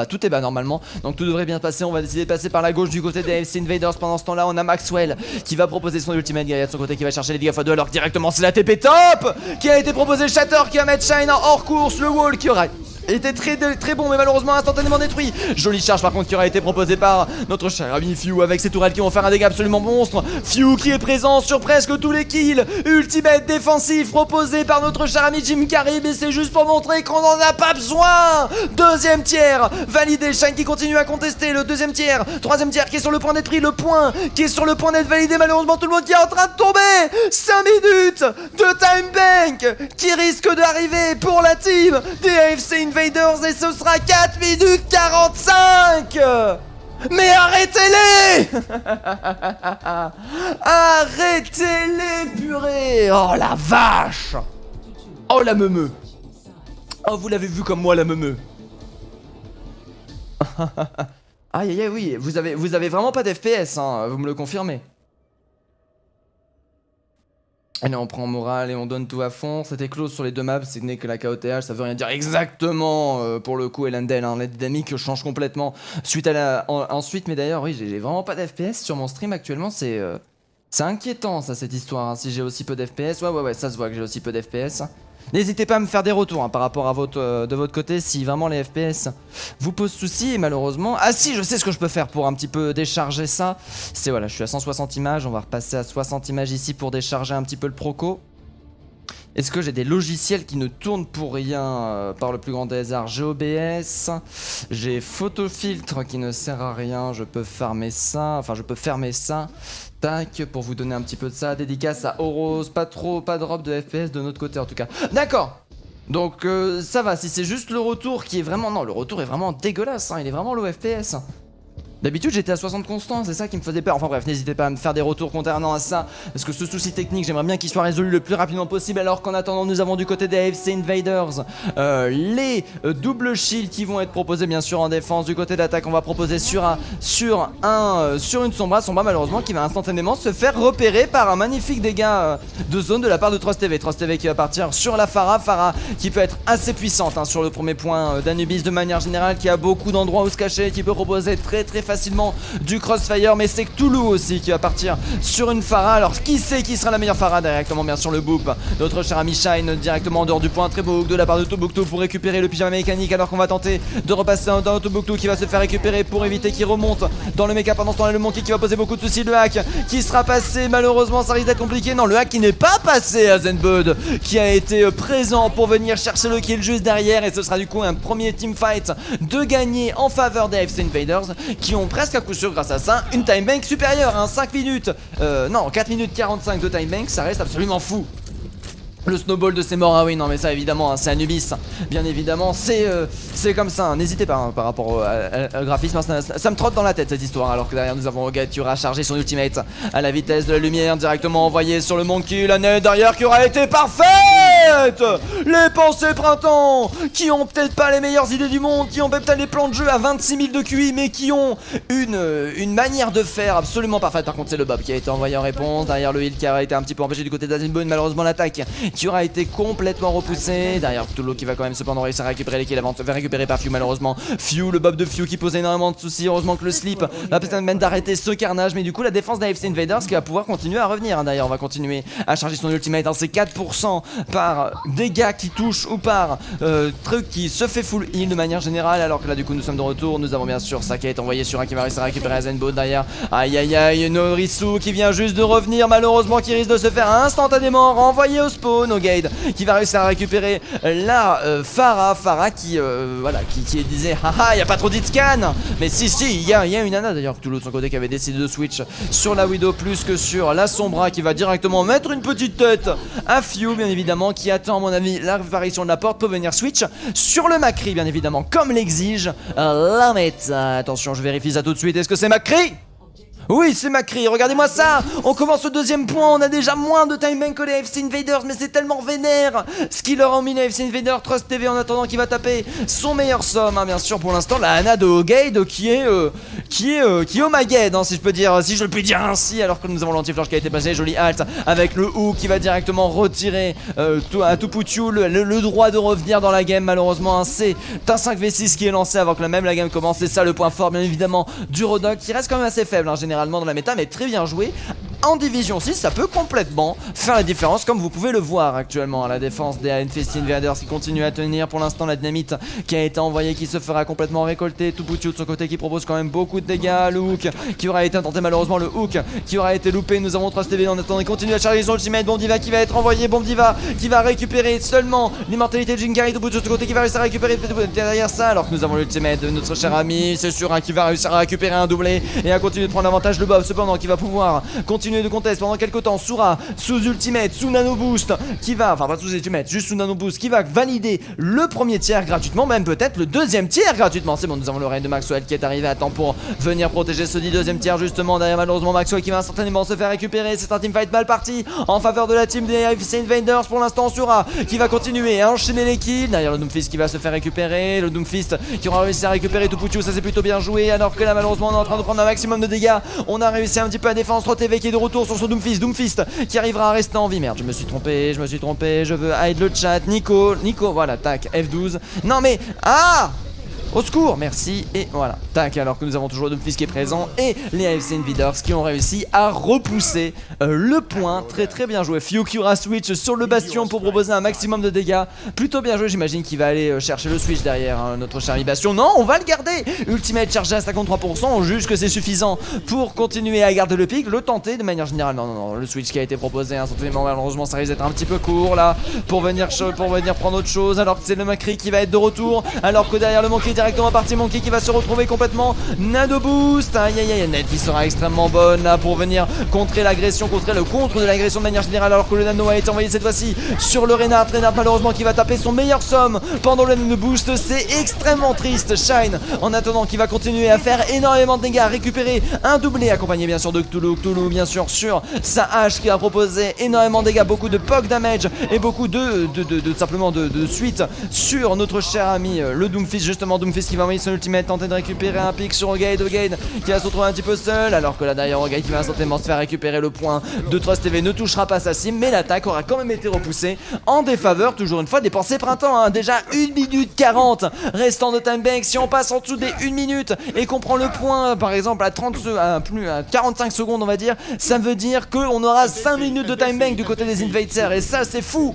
tout est bas normalement, donc tout devrait bien passer. On va décider de passer par la gauche du côté des AFC Invaders. Pendant ce temps là on a Maxwell qui va proposer son ultimate guerrier de son côté qui va chercher les dégâts x2, alors directement c'est la TP top qui a été proposée. Shatter qui va mettre Shine en hors course, le wall qui aura était très bon mais malheureusement instantanément détruit. Jolie charge par contre qui aura été proposée par notre cher ami Few avec ses tourelles qui vont faire un dégât absolument monstre. Few qui est présent sur presque tous les kills. Ultimate défensif proposé par notre cher ami Jim Carrey, et c'est juste pour montrer qu'on n'en a pas besoin. Deuxième tiers validé, Shine qui continue à contester le deuxième tiers. Troisième tiers qui est sur le point d'être pris, le point qui est sur le point d'être validé. Malheureusement tout le monde qui est en train de tomber. 5 minutes de time bank qui risque d'arriver pour la team des AFC Invaders et ce sera 4 minutes 45. Mais arrêtez-les. Arrêtez-les, purée. Oh la vache. Oh la meumeu. Oh vous l'avez vu comme moi la meumeu. Aïe aïe aïe, oui, vous avez vraiment pas d'FPS hein, vous me le confirmez. Et là on prend moral et on donne tout à fond. C'était close sur les deux maps, c'est n'est que la KOTH, ça veut rien dire exactement pour le coup Elendel, hein. La dynamique change complètement suite à la... Ensuite, mais d'ailleurs oui, j'ai vraiment pas d'FPS sur mon stream actuellement, c'est C'est inquiétant ça cette histoire, hein, si j'ai aussi peu d'FPS. Ouais, ça se voit que j'ai aussi peu d'FPS. N'hésitez pas à me faire des retours hein, par rapport à de votre côté si vraiment les FPS vous posent souci et malheureusement... Ah si, je sais ce que je peux faire pour un petit peu décharger ça. C'est voilà, je suis à 160 images, on va repasser à 60 images ici pour décharger un petit peu le proco. Est-ce que j'ai des logiciels qui ne tournent pour rien par le plus grand des hasards? J'ai OBS, j'ai photofiltre qui ne sert à rien, je peux farmer ça, enfin je peux fermer ça. Tac, pour vous donner un petit peu de ça, dédicace à Oros, pas drop de FPS de notre côté en tout cas. D'accord. Donc ça va, si c'est juste le retour qui est vraiment... Non, le retour est vraiment dégueulasse, hein, il est vraiment low FPS. D'habitude j'étais à 60 constant, c'est ça qui me faisait peur. Enfin bref, n'hésitez pas à me faire des retours concernant à ça, parce que ce souci technique j'aimerais bien qu'il soit résolu le plus rapidement possible. Alors qu'en attendant nous avons du côté des AFC Invaders les doubles shields qui vont être proposés bien sûr en défense. Du côté d'attaque on va proposer sur une Sombra malheureusement qui va instantanément se faire repérer par un magnifique dégât de zone de la part de Trust TV qui va partir sur la Pharah qui peut être assez puissante hein, sur le premier point d'Anubis de manière générale, qui a beaucoup d'endroits où se cacher, qui peut proposer très facilement du crossfire. Mais c'est Cthulhu aussi qui va partir sur une Pharah. Alors qui sait qui sera la meilleure Pharah? Directement bien sûr le boop, notre cher ami Shine directement en dehors du point. Très beau hook de la part de Tombouctou pour récupérer le pyjama mécanique, alors qu'on va tenter de repasser dans Tombouctou qui va se faire récupérer pour éviter qu'il remonte dans le mecha. Pendant ce temps là le monkey qui va poser beaucoup de soucis. Le hack qui sera passé, malheureusement ça risque d'être compliqué. Non, le hack qui n'est pas passé à Zenbud qui a été présent pour venir chercher le kill juste derrière, et ce sera du coup un premier teamfight de gagner en faveur des AFC Invaders qui ont presque à coup sûr grâce à ça une time bank supérieure, hein, 5 minutes, non 4 minutes 45 de time bank, ça reste absolument fou. Le snowball de ces morts, ah oui non mais ça évidemment hein, c'est Anubis, bien évidemment c'est comme ça, hein. N'hésitez pas hein, par rapport au graphisme, ça me trotte dans la tête cette histoire, alors que derrière nous avons Ogade qui aura chargé son ultimate à la vitesse de la lumière, directement envoyé sur le monkey, la nette derrière qui aura été parfaite. Les pensées printemps qui ont peut-être pas les meilleures idées du monde, qui ont peut-être les plans de jeu à 26 000 de QI, mais qui ont une manière de faire absolument parfaite. Par contre c'est le Bob qui a été envoyé en réponse, derrière le heal qui a été un petit peu empêché du côté d'Azinbone, malheureusement l'attaque qui aura été complètement repoussé. Derrière Cthulhu qui va quand même cependant réussir à récupérer les kills avant de se faire récupérer par Few malheureusement. Few, le Bob de Few qui posait énormément de soucis. Heureusement que le slip va peut-être même d'arrêter ce carnage, mais du coup la défense d'AFC Invaders qui va pouvoir continuer à revenir. D'ailleurs on va continuer à charger son ultimate, hein. C'est 4% par dégâts qui touchent ou par truc qui se fait full heal de manière générale. Alors que là du coup nous sommes de retour, nous avons bien sûr ça qui est envoyé sur un qui va réussir à récupérer Zenbo derrière. Aïe aïe aïe, Norisu qui vient juste de revenir malheureusement, qui risque de se faire instantanément renvoyer au spawn. Ogade qui va réussir à récupérer la Pharah qui voilà qui disait haha y a pas trop d'hitscan, mais si il y a une Ana d'ailleurs Cthulhu de son côté qui avait décidé de switch sur la Widow plus que sur la Sombra, qui va directement mettre une petite tête à Few bien évidemment, qui attend à mon avis l'apparition de la porte pour venir switch sur le Macri bien évidemment comme l'exige la méta. Attention je vérifie ça tout de suite, est-ce que c'est Macri? Oui, c'est Macri, regardez-moi ça. On commence au deuxième point, on a déjà moins de time bank que les AFC Invaders, mais c'est tellement vénère ce qui leur a mis les AFC Invaders. Trust TV en attendant qui va taper son meilleur somme, hein, bien sûr pour l'instant la Ana de Ogade qui est oh my god, hein, si je peux dire, si je le puis dire ainsi, alors que nous avons l'anti-flash qui a été passé, joli halt avec le hook qui va directement retirer à Tuputu le droit de revenir dans la game. Malheureusement hein, c'est un 5v6 qui est lancé avant que même la game commence, c'est ça le point fort bien évidemment du Rodog, qui reste quand même assez faible hein, généralement dans la méta, mais très bien joué. En Division 6, ça peut complètement faire la différence, comme vous pouvez le voir actuellement à la défense des AFC Invaders qui continue à tenir. Pour l'instant, la dynamite qui a été envoyée qui se fera complètement récolter. Tuputu de son côté qui propose quand même beaucoup de dégâts. Le hook qui aura été tenté, malheureusement le hook qui aura été loupé. Nous avons 3 TV en attendant, il continue à charger son ultimate. Bomdiva qui va être envoyé, Bomdiva qui va récupérer seulement l'immortalité de Jinkari. Tuputu de son côté qui va réussir à récupérer derrière ça, alors que nous avons l'ultimate de notre cher ami. C'est sûr hein, qui va réussir à récupérer un doublé et à continuer de prendre l'avantage. Le Bob cependant qui va pouvoir continuer de contester pendant quelques temps. Soura sous ultimate, sous nano boost qui va, enfin pas sous ultimate, juste sous nano boost qui va valider le premier tiers gratuitement, même peut-être le deuxième tiers gratuitement. C'est bon, nous avons le raid de Maxwell qui est arrivé à temps pour venir protéger ce dit deuxième tiers justement. Derrière malheureusement Maxwell qui va instantanément se faire récupérer. C'est un teamfight mal parti en faveur de la team des AFC Invaders. Pour l'instant Soura qui va continuer à enchaîner les kills. Derrière le Doomfist qui va se faire récupérer, le Doomfist qui aura réussi à récupérer Tuputu, ça c'est plutôt bien joué, alors que là malheureusement on est en train de prendre un maximum de dégâts. On a réussi un petit peu à défendre. 3 TV qui est de retour sur son Doomfist qui arrivera à rester en vie. Merde, je me suis trompé, je veux hide le chat. Nico, voilà, tac, F12. Non mais, ah Au secours, merci, et voilà. Tac, alors que nous avons toujours Doomfist qui est présent et les AFC Invaders qui ont réussi à repousser le point. Très très bien joué. Fiu qui aura switch sur le bastion pour proposer un maximum de dégâts. Plutôt bien joué, j'imagine qu'il va aller chercher le switch derrière notre cher bastion. Non, on va le garder. Ultimate chargé à 53%, on juge que c'est suffisant pour continuer à garder le pic, le tenter de manière générale. Non, non, non, le switch qui a été proposé instantanément, malheureusement ça risque d'être un petit peu court là pour venir prendre autre chose, alors que c'est le Macri qui va être de retour, alors que derrière le Monkey directement parti, Monkey qui va se retrouver complètement nano boost. Aïe aïe aïe, Net qui sera extrêmement bonne là pour venir contrer l'agression, contrer le contre de l'agression de manière générale, alors que le nano a été envoyé cette fois-ci sur le Reinhardt. Reinhardt malheureusement qui va taper son meilleur somme pendant le nano boost, c'est extrêmement triste. Shine en attendant qui va continuer à faire énormément de dégâts, à récupérer un doublé accompagné bien sûr de Cthulhu. Cthulhu bien sûr sur sa hache qui a proposé énormément de dégâts, beaucoup de poke damage et beaucoup simplement de suite sur notre cher ami le Doomfist. Justement Doomfist qui va envoyer son ultimate, tenter de récupérer un pic sur Ogade qui va se retrouver un petit peu seul, alors que là derrière Ogade qui va instantanément se faire récupérer le point de Trust TV ne touchera pas sa cible, mais l'attaque aura quand même été repoussée en défaveur toujours une fois des pensées printemps, hein. Déjà 1 minute 40 restant de time bank. Si on passe en dessous des 1 minute et qu'on prend le point par exemple à 45 secondes on va dire, ça veut dire qu'on aura 5 minutes de time bank du côté des Invaders, et ça c'est fou.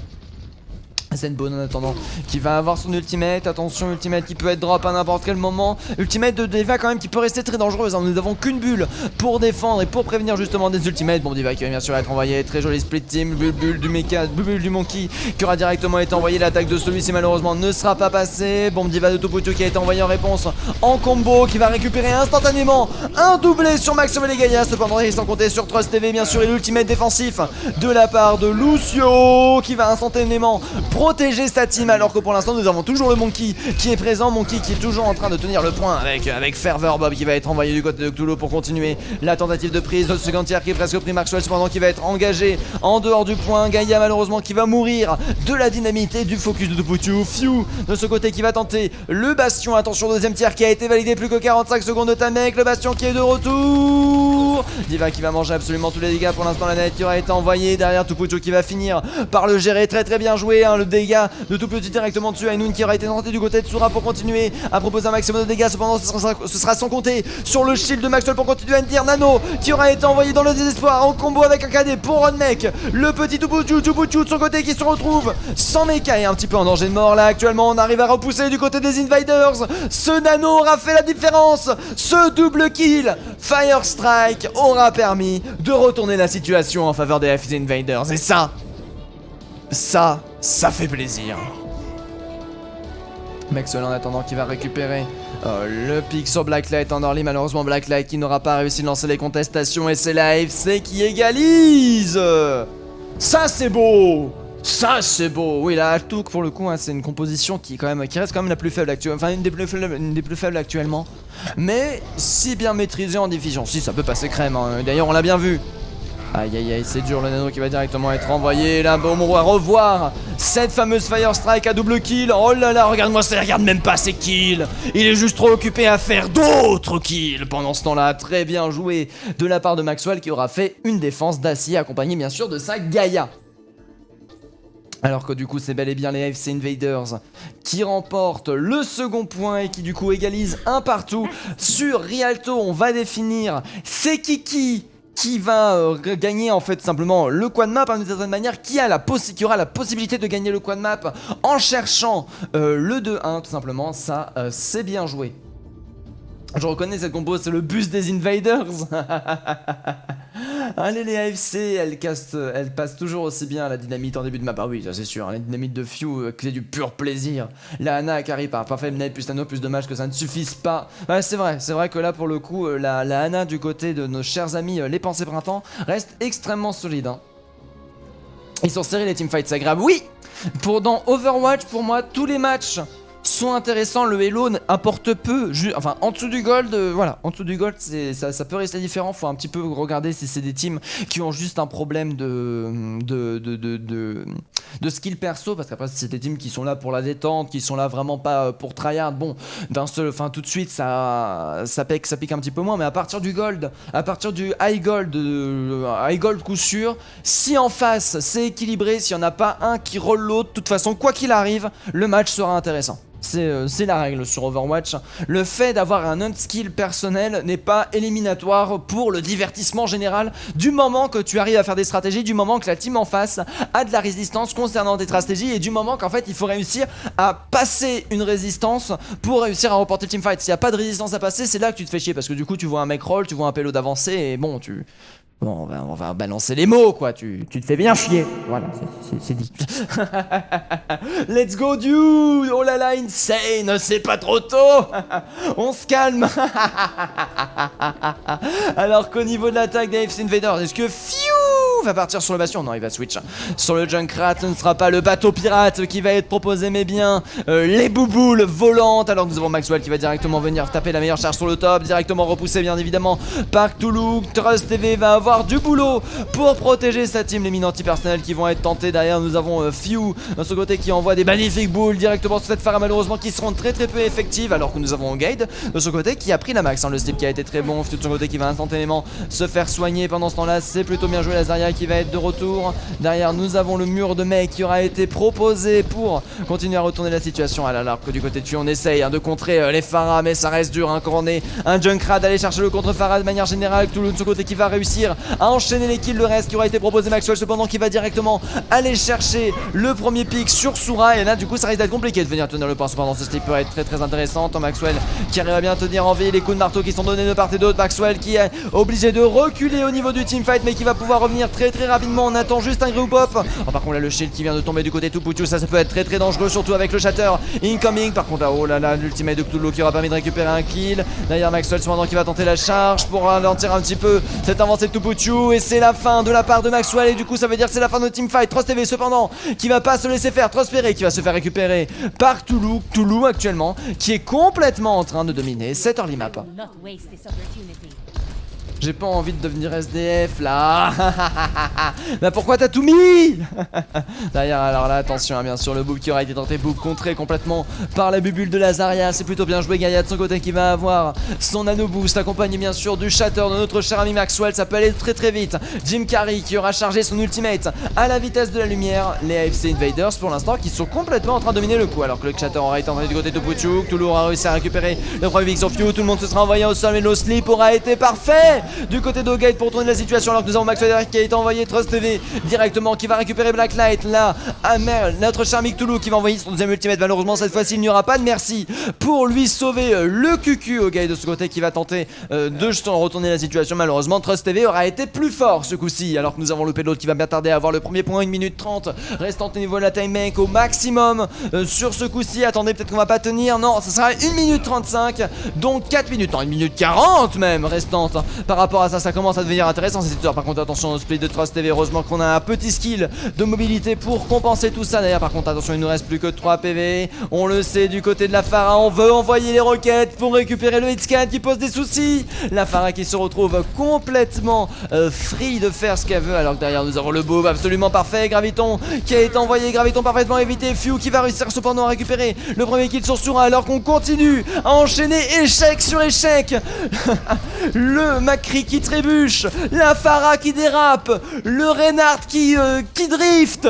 Zenbone en attendant qui va avoir son ultimate, attention ultimate qui peut être drop à n'importe quel moment, ultimate de Diva quand même qui peut rester très dangereuse, hein. Nous n'avons qu'une bulle pour défendre et pour prévenir justement des ultimates. Bon, Diva qui va bien sûr être envoyé, très joli split team, bulle du mecha, bulle du Monkey qui aura directement été envoyé, l'attaque de celui-ci malheureusement ne sera pas passée. Bon, Diva de Toputu qui a été envoyé en réponse en combo, qui va récupérer instantanément un doublé sur Maxwell et Gaia, cependant il sans compter sur Trust TV bien sûr, et l'ultimate défensif de la part de Lucio qui va instantanément protéger sa team, alors que pour l'instant nous avons toujours le Monkey qui est présent, Monkey qui est toujours en train de tenir le point avec Fervor. Bob qui va être envoyé du côté de Cthulhu pour continuer la tentative de prise, le second tiers qui est presque pris, Maxwell cependant qui va être engagé en dehors du point, Gaia malheureusement qui va mourir de la dynamite et du focus de Toputu. Fiu de ce côté qui va tenter le bastion, attention deuxième tiers qui a été validé, plus que 45 secondes de time avec le bastion qui est de retour. Diva qui va manger absolument tous les dégâts, pour l'instant la net qui aura été envoyée derrière Toputu qui va finir par le gérer, très très bien joué, hein, le dégât de tout petit directement dessus. Ainun qui aura été tenté du côté de Sura pour continuer à proposer un maximum de dégâts, cependant ce sera sans compter sur le shield de Maxwell pour continuer à tenir. Nano qui aura été envoyé dans le désespoir en combo avec un KD pour Rodneck, le petit Toputu de son côté qui se retrouve sans mecha et un petit peu en danger de mort là actuellement. On arrive à repousser du côté des Invaders, ce Nano aura fait la différence, ce double kill Fire Strike aura permis de retourner la situation en faveur des AFC Invaders, et ça fait plaisir. Maxwell en attendant qui va récupérer le pick sur Blacklight en early, malheureusement Blacklight qui n'aura pas réussi de lancer les contestations, et c'est la AFC qui égalise. Ça c'est beau. Ça c'est beau. Oui, la Altouk pour le coup hein, c'est une composition qui reste quand même la plus faible actuellement, enfin une des plus faibles actuellement, mais si bien maîtrisée en division, si ça peut passer crème hein. D'ailleurs on l'a bien vu. Aïe aïe aïe, c'est dur, le Nano qui va directement être envoyé. Là, bon, on va revoir cette fameuse Fire Strike à double kill. Oh là là, regarde-moi ça, regarde même pas ses kills. Il est juste trop occupé à faire d'autres kills pendant ce temps-là. Très bien joué de la part de Maxwell qui aura fait une défense d'acier accompagnée bien sûr de sa Gaia. Alors que du coup c'est bel et bien les AFC Invaders qui remportent le second point et qui du coup égalise un partout. Sur Rialto, on va définir c'est qui va gagner en fait simplement le quad map d'une certaine manière, qui aura la possibilité de gagner le quad map en cherchant le 2-1 tout simplement. Ça c'est bien joué. Je reconnais cette compo, c'est le bus des Invaders. Allez les AFC, elles passent toujours aussi bien à la dynamite en début de map. Ah oui, ça c'est sûr, hein, la dynamite de Fiu, c'est du pur plaisir. La Hana qui arrive par parfait net plus Nano, plus dommage que ça ne suffise pas. Ouais, c'est vrai que là pour le coup, la Hana du côté de nos chers amis les pensées printemps reste extrêmement solide. Hein. Ils sont serrés les teamfights, c'est agréable. Oui, dans Overwatch, pour moi, tous les matchs sont intéressants, le Halo apporte peu, enfin en dessous du gold, voilà, en dessous du gold ça peut rester différent, faut un petit peu regarder si c'est des teams qui ont juste un problème de skill perso, parce qu'après c'est des teams qui sont là pour la détente, qui sont là vraiment pas pour tryhard, bon, tout de suite ça pique un petit peu moins, mais à partir du gold, à partir du high gold coup sûr, si en face c'est équilibré, s'il n'y en a pas un qui roll l'autre, de toute façon quoi qu'il arrive, le match sera intéressant. C'est la règle sur Overwatch. Le fait d'avoir un unskill personnel n'est pas éliminatoire pour le divertissement général du moment que tu arrives à faire des stratégies, du moment que la team en face a de la résistance concernant des stratégies et du moment qu'en fait il faut réussir à passer une résistance pour réussir à remporter le teamfight. S'il n'y a pas de résistance à passer, c'est là que tu te fais chier parce que du coup tu vois un mec roll, tu vois un payload avancer et bon Bon, on va balancer les mots, quoi. Tu te fais bien chier. Voilà, c'est dit. Let's go, dude. Oh là là, insane. C'est pas trop tôt. On se calme. Alors qu'au niveau de l'attaque d'AFC Invaders, est-ce que Fiu va partir sur le bastion? Non, il va switch. Sur le Junkrat, ce ne sera pas le bateau pirate qui va être proposé, mais bien les bouboules volantes. Alors que nous avons Maxwell qui va directement venir taper la meilleure charge sur le top, directement repoussé, bien évidemment, par Cthulhu. Trust TV va avoir du boulot pour protéger sa team. Les mines anti-personnelles qui vont être tentées. Derrière nous avons Fiu de ce côté qui envoie des magnifiques boules directement sur cette Pharah, malheureusement qui seront très peu effectives, alors que nous avons Guide de ce côté qui a pris la max, le slip qui a été très bon. Fiu de son côté qui va instantanément se faire soigner pendant ce temps là, c'est plutôt bien joué. Lazaria qui va être de retour. Derrière nous avons le mur de mec qui aura été proposé pour continuer à retourner la situation. Alors que du côté de Fiu on essaye de contrer les Pharah, mais ça reste dur quand on est un Junkrat d'aller chercher le contre Pharah de manière générale. Cthulhu de ce côté qui va réussir à enchaîner les kills, le reste qui aura été proposé. Maxwell cependant qui va directement aller chercher le premier pick sur Soura, et là du coup ça risque d'être compliqué de venir tenir le point. Cependant ce slip peut être très intéressant. Maxwell qui arrive à bien tenir en vie, les coups de marteau qui sont donnés de part et d'autre. Maxwell qui est obligé de reculer au niveau du teamfight, mais qui va pouvoir revenir très rapidement. On attend juste un group up. Oh, par contre là le shield qui vient de tomber du côté de Tuputu, ça peut être très dangereux, surtout avec le shatter incoming. Par contre là, oh là là, l'ultimate de Cthulhu qui aura permis de récupérer un kill. Derrière Maxwell cependant qui va tenter la charge pour ralentir un petit peu cette avancée de Tuputu, et c'est la fin de la part de Maxwell, et du coup ça veut dire que c'est la fin de notre teamfight. Trust TV cependant qui va pas se laisser faire, Trospéré qui va se faire récupérer par Cthulhu actuellement qui est complètement en train de dominer cette early map. J'ai pas envie de devenir SDF là. Bah pourquoi t'as tout mis? Derrière, alors là, attention, bien sûr, le book qui aura été tenté, book contré complètement par la bubule de Lazaria. C'est plutôt bien joué. Gaïa de son côté qui va avoir son nano boost, accompagné bien sûr du shatter de notre cher ami Maxwell. Ça peut aller très vite. Jim Carrey qui aura chargé son ultimate à la vitesse de la lumière. Les AFC Invaders pour l'instant qui sont complètement en train de dominer le coup, alors que le shatter aura été envoyé du côté de Puchu. Cthulhu aura réussi à récupérer le premier pick sur Fiu. Tout le monde se sera envoyé au sol, mais le slip aura été parfait du côté d'Ogate pour tourner la situation, alors que nous avons Maxwell qui a été envoyé Trust TV directement, qui va récupérer Blacklight. Là, notre cher Cthulhu qui va envoyer son deuxième ultimate. Malheureusement cette fois-ci il n'y aura pas de merci pour lui sauver le cucu. Ogate de ce côté qui va tenter de retourner la situation. Malheureusement Trust TV aura été plus fort ce coup-ci, alors que nous avons loupé l'autre qui va bien tarder à avoir le premier point. 1 minute 30 restant au niveau de la time bank au maximum sur ce coup-ci. Attendez, peut-être qu'on va pas tenir. Non, ça sera 1 minute 35, donc 4 minutes, non 1 minute 40 même restante. Par rapport à ça, ça commence à devenir intéressant cette histoire. Par contre attention au split de Trust TV, heureusement qu'on a un petit skill de mobilité pour compenser tout ça. D'ailleurs par contre attention, il nous reste plus que 3 PV. On le sait, du côté de la Pharah, on veut envoyer les roquettes pour récupérer le hitscan qui pose des soucis. La Pharah qui se retrouve complètement free de faire ce qu'elle veut, alors que derrière nous avons le boom absolument parfait. Graviton qui a été envoyé, Graviton parfaitement évité. Fiu qui va réussir cependant à récupérer le premier kill sur Soura, alors qu'on continue à enchaîner échec sur échec. Le Macri qui trébuche, la Pharah qui dérape, le Reinhardt qui drift.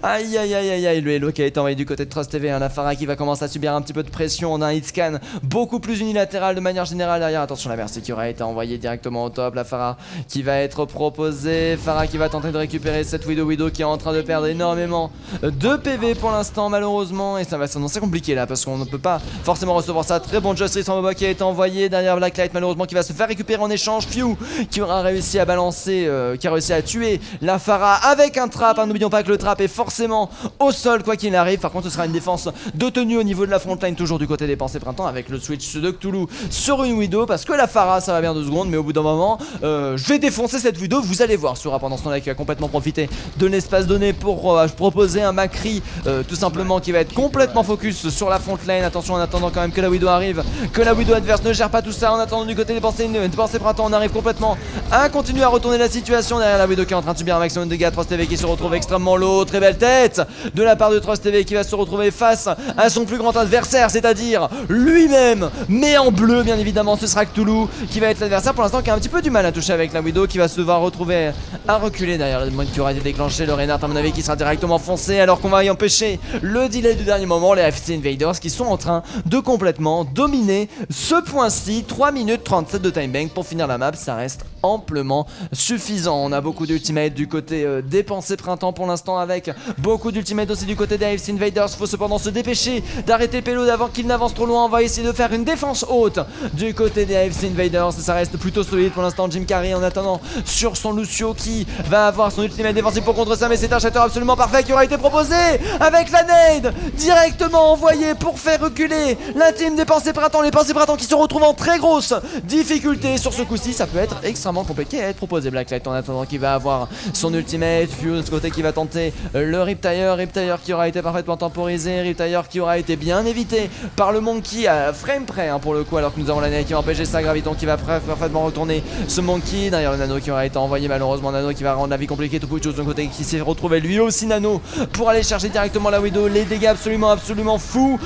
Aïe aïe aïe aïe aïe. Le Hello qui a été envoyé du côté de Trust TV, la Pharah qui va commencer à subir un petit peu de pression. On a un hitscan beaucoup plus unilatéral de manière générale. Derrière attention, la Mercy qui aura été envoyée directement au top. La Pharah qui va être proposée, Pharah qui va tenter de récupérer cette Widow qui est en train de perdre énormément de PV pour l'instant malheureusement, et ça va s'annoncer compliqué là parce qu'on ne peut pas forcément recevoir ça. Très bon Justice en Boba qui a été envoyé derrière Blacklight malheureusement qui va se faire récupérer en échange. Fiu qui aura réussi à balancer, qui a réussi à tuer la Pharah avec un trap. N'oublions pas que le trap est forcément au sol quoi qu'il arrive. Par contre ce sera une défense de tenue au niveau de la frontline, toujours du côté des pensées printemps, avec le switch de Cthulhu sur une Widow, parce que la Pharah ça va bien 2 secondes, mais au bout d'un moment je vais défoncer cette Widow, vous allez voir. Sura pendant ce temps là qui a complètement profité de l'espace donné pour proposer un Macri tout simplement qui va être complètement focus sur la frontline. Attention en attendant quand même que la Widow arrive, que la Widow adverse ne gère pas tout ça. En attendant du côté des pensées des pensées printemps. On arrive complètement à continuer à retourner la situation derrière la Widow qui est en train de subir un maximum de dégâts. Trust TV qui se retrouve extrêmement low. Très belle tête de la part de Trust TV qui va se retrouver face à son plus grand adversaire, c'est-à-dire lui-même, mais en bleu bien évidemment. Ce sera Cthulhu qui va être l'adversaire pour l'instant, qui a un petit peu du mal à toucher avec la Widow, qui va se devoir retrouver à reculer derrière le mode qui aura été déclenché. Le Reinhardt à mon avis qui sera directement foncé, alors qu'on va y empêcher le delay du dernier moment. Les AFC Invaders qui sont en train de complètement dominer ce point-ci. 3 minutes 37 de time bank pour finir la map, ça reste amplement suffisant. On a beaucoup d'ultimates du côté des pensées printemps pour l'instant, avec beaucoup d'ultimates aussi du côté des AFC Invaders. Faut cependant se dépêcher d'arrêter Payload avant qu'il n'avance trop loin. On va essayer de faire une défense haute du côté des AFC Invaders. Ça reste plutôt solide pour l'instant. Jim Carrey en attendant sur son Lucio qui va avoir son ultimate défensif pour contre ça, mais c'est un shatter absolument parfait qui aura été proposé avec la nade directement envoyée pour faire reculer la team des pensées printemps. Les pensées printemps qui se retrouvent en très grosse difficulté sur ce coup-ci. Ça peut être extrêmement compliqué à être proposé. Blacklight en attendant qui va avoir son ultimate. Fuse côté qui va tenter le Riptire qui aura été parfaitement temporisé. Riptire qui aura été bien évité par le Monkey à frame près pour le coup, alors que nous avons la nade qui va empêcher ça. Graviton qui va parfaitement retourner ce Monkey derrière le Nano qui aura été envoyé, malheureusement Nano qui va rendre la vie compliquée. Tout de son côté qui s'est retrouvé lui aussi Nano pour aller chercher directement la Widow. Les dégâts absolument fous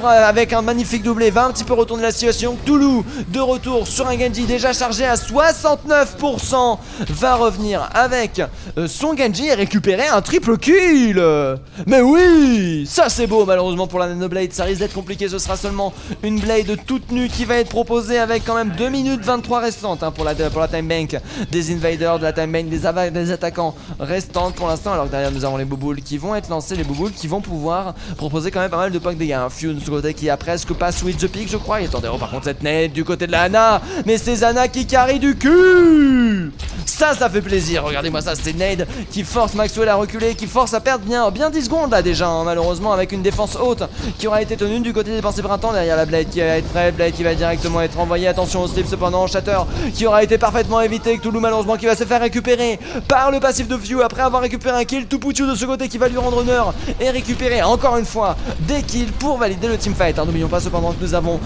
avec un magnifique doublé, va un petit peu retourner la situation. Cthulhu de retour sur un Genji déjà chargé à 69%, va revenir avec son Genji et récupérer un triple kill. Mais oui, ça c'est beau. Malheureusement pour la Nanoblade ça risque d'être compliqué. Ce sera seulement une Blade toute nue qui va être proposée, avec quand même 2 minutes 23 restantes pour la time bank des Invaders, de la time bank des attaquants restantes pour l'instant, alors que derrière nous avons les bouboules qui vont être lancés, les bouboules qui vont pouvoir proposer quand même pas mal de pocs dégâts. Un Fuse de ce côté qui a presque pas switch the pick je crois. Il est en déro par contre cette nade du côté de la Ana, mais c'est Zana qui carry du cul. Ça fait plaisir, regardez-moi ça, c'est nade qui force Maxwell à reculer, qui force à perdre bien 10 secondes là déjà malheureusement, avec une défense haute qui aura été tenue du côté des pensées printemps. Derrière la Blade qui va être prête, Blade qui va directement être envoyée. Attention au slip cependant, Shatter qui aura été parfaitement évité. Cthulhu malheureusement qui va se faire récupérer par le passif de View après avoir récupéré un kill. Tupuchu de ce côté qui va lui rendre honneur et récupérer encore une fois des kills pour valider le teamfight. N'oublions pas cependant que nous avons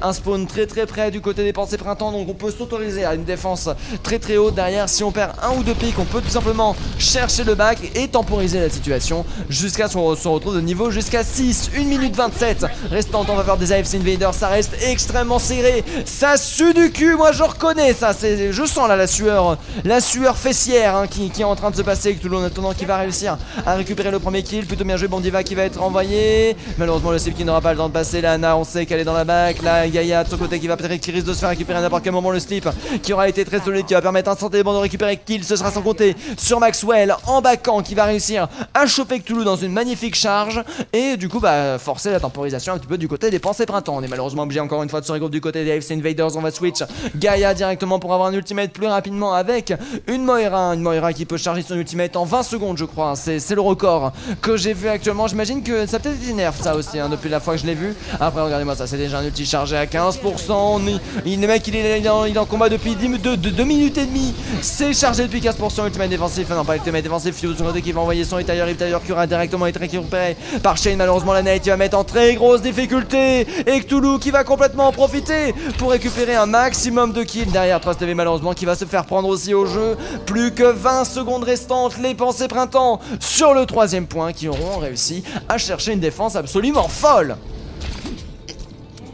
un spawn très près du côté des pensées printemps, donc on peut s'autoriser à une défense très haute derrière. Si on perd un ou deux pics, on peut tout simplement chercher le back et temporiser la situation jusqu'à son retour de niveau jusqu'à 6. 1 minute 27 restante en faveur des AFC Invaders. Ça reste extrêmement serré, ça sue du cul, moi je reconnais ça, je sens là la sueur fessière qui est en train de se passer, avec Cthulhu en attendant qui va réussir à récupérer le premier kill. Plutôt bien joué Bondiva qui va être envoyé, malheureusement le slip qui n'aura pas le temps de passer. La Ana on sait qu'elle est dans la back, la Gaïa de son côté qui risque de se faire récupérer à n'importe quel moment. Le slip qui aura été très solide, qui va permettre instantanément de récupérer kill. Ce sera sans compter sur Maxwell en backant qui va réussir à choper Cthulhu dans une magnifique charge et du coup forcer la temporisation un petit peu du côté des pensées printemps. On est malheureusement obligé encore une fois de se regrouper du côté des AFC Invaders. On va switch Gaïa directement pour avoir un ultimate plus rapidement avec une Moira qui peut charger son ultimate en 20 secondes je crois. C'est le record que j'ai vu actuellement. J'imagine que ça peut-être été nerf ça aussi depuis la fois que je l'ai vu. Après regardez-moi ça, c'est déjà un ulti chargé à 15%. Le mec il est en combat depuis 2 minutes et demie. C'est chargé depuis 15%. Ultimate défensif, non pas ultimate défensif. Fuse de côté qui va envoyer son Riptire qui aura directement été récupéré par Shane. Malheureusement la nade qui va mettre en très grosse difficulté et Cthulhu qui va complètement en profiter pour récupérer un maximum de kills. Derrière Trust TV malheureusement qui va se faire prendre aussi au jeu. Plus que 20 secondes restantes. Les pensées printemps sur le 3ème point qui auront réussi à chercher une défense absolument folle.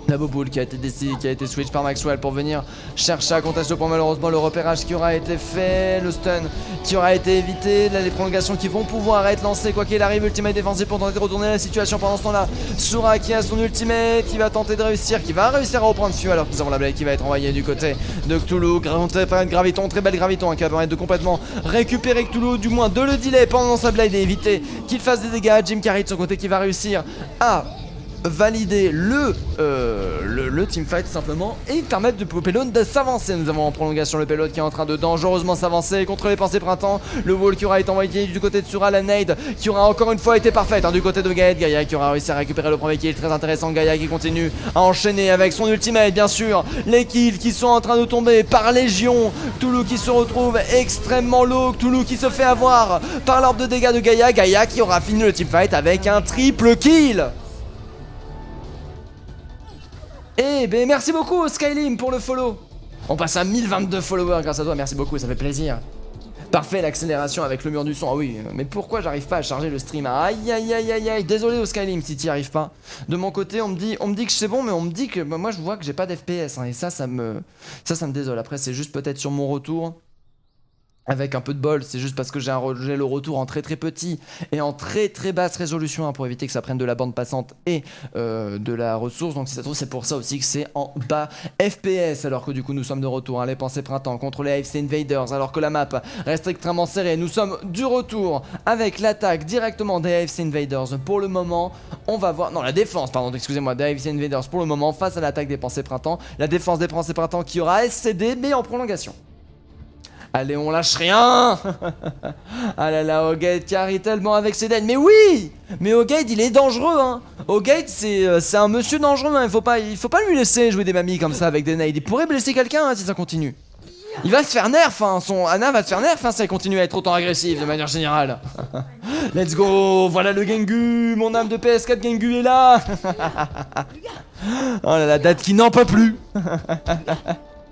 La Boboule qui a été switch par Maxwell pour venir chercher à contester le point. Malheureusement le repérage qui aura été fait, le stun qui aura été évité, là, les prolongations qui vont pouvoir être lancées quoi qu'il arrive. Ultimate défensif pour tenter de retourner la situation. Pendant ce temps là Sura qui a son ultimate, qui va tenter de réussir, qui va réussir à reprendre feu, alors que nous avons la Blade qui va être envoyée du côté de Cthulhu. Graviton, très belle Graviton qui va permettre de complètement récupérer Cthulhu, du moins de le delay pendant sa Blade et éviter qu'il fasse des dégâts. Jim Carrey de son côté qui va réussir à valider le teamfight simplement et permettre au payload de s'avancer. Nous avons en prolongation le payload qui est en train de dangereusement s'avancer contre les pensées printemps. Le wall qui aura été envoyé du côté de Sura, la nade qui aura encore une fois été parfaite du côté de Gaïa qui aura réussi à récupérer le premier kill. Très intéressant, Gaïa qui continue à enchaîner avec son ultimate bien sûr. Les kills qui sont en train de tomber par légion. Cthulhu qui se retrouve extrêmement low, Cthulhu qui se fait avoir par l'orbe de dégâts de Gaïa. Gaïa qui aura fini le teamfight avec un triple kill. Eh ben merci beaucoup Skylim pour le follow. On passe à 1022 followers grâce à toi, merci beaucoup, ça fait plaisir. Parfait, l'accélération avec le mur du son. Ah oui, mais pourquoi j'arrive pas à charger le stream? Aïe aïe aïe aïe aïe. Désolé au Skylim si t'y arrives pas. De mon côté, on me dit que c'est bon, mais on me dit que moi je vois que j'ai pas d'FPS. Hein, et ça me désole. Après, c'est juste peut-être sur mon retour. Avec un peu de bol, c'est juste parce que j'ai le retour en très petit et en très basse résolution hein, pour éviter que ça prenne de la bande passante et de la ressource. Donc si ça se trouve c'est pour ça aussi que c'est en bas FPS. Alors que du coup nous sommes de retour, hein, les pensées printemps contre les AFC Invaders. Alors que la map reste extrêmement serrée, nous sommes du retour avec l'attaque directement des AFC Invaders. Pour le moment, on va voir... Non, la défense, pardon, excusez-moi, des AFC Invaders pour le moment face à l'attaque des pensées printemps. La défense des pensées printemps qui aura SCD mais en prolongation. Allez, on lâche rien. Ah là là, Ogade qui arrive tellement avec ses dents. Mais oui. Mais Ogade, il est dangereux, hein. Ogade, c'est un monsieur dangereux, hein. Il faut pas lui laisser jouer des mamies comme ça avec des nades. Il pourrait blesser quelqu'un hein, si ça continue. Il va se faire nerf, hein. Son Ana va se faire nerf hein, si elle continue à être autant agressive de manière générale. Let's go. Voilà le Gengu. Mon âme de PS4 Gengu est là. Oh là là, date qui n'en peut plus.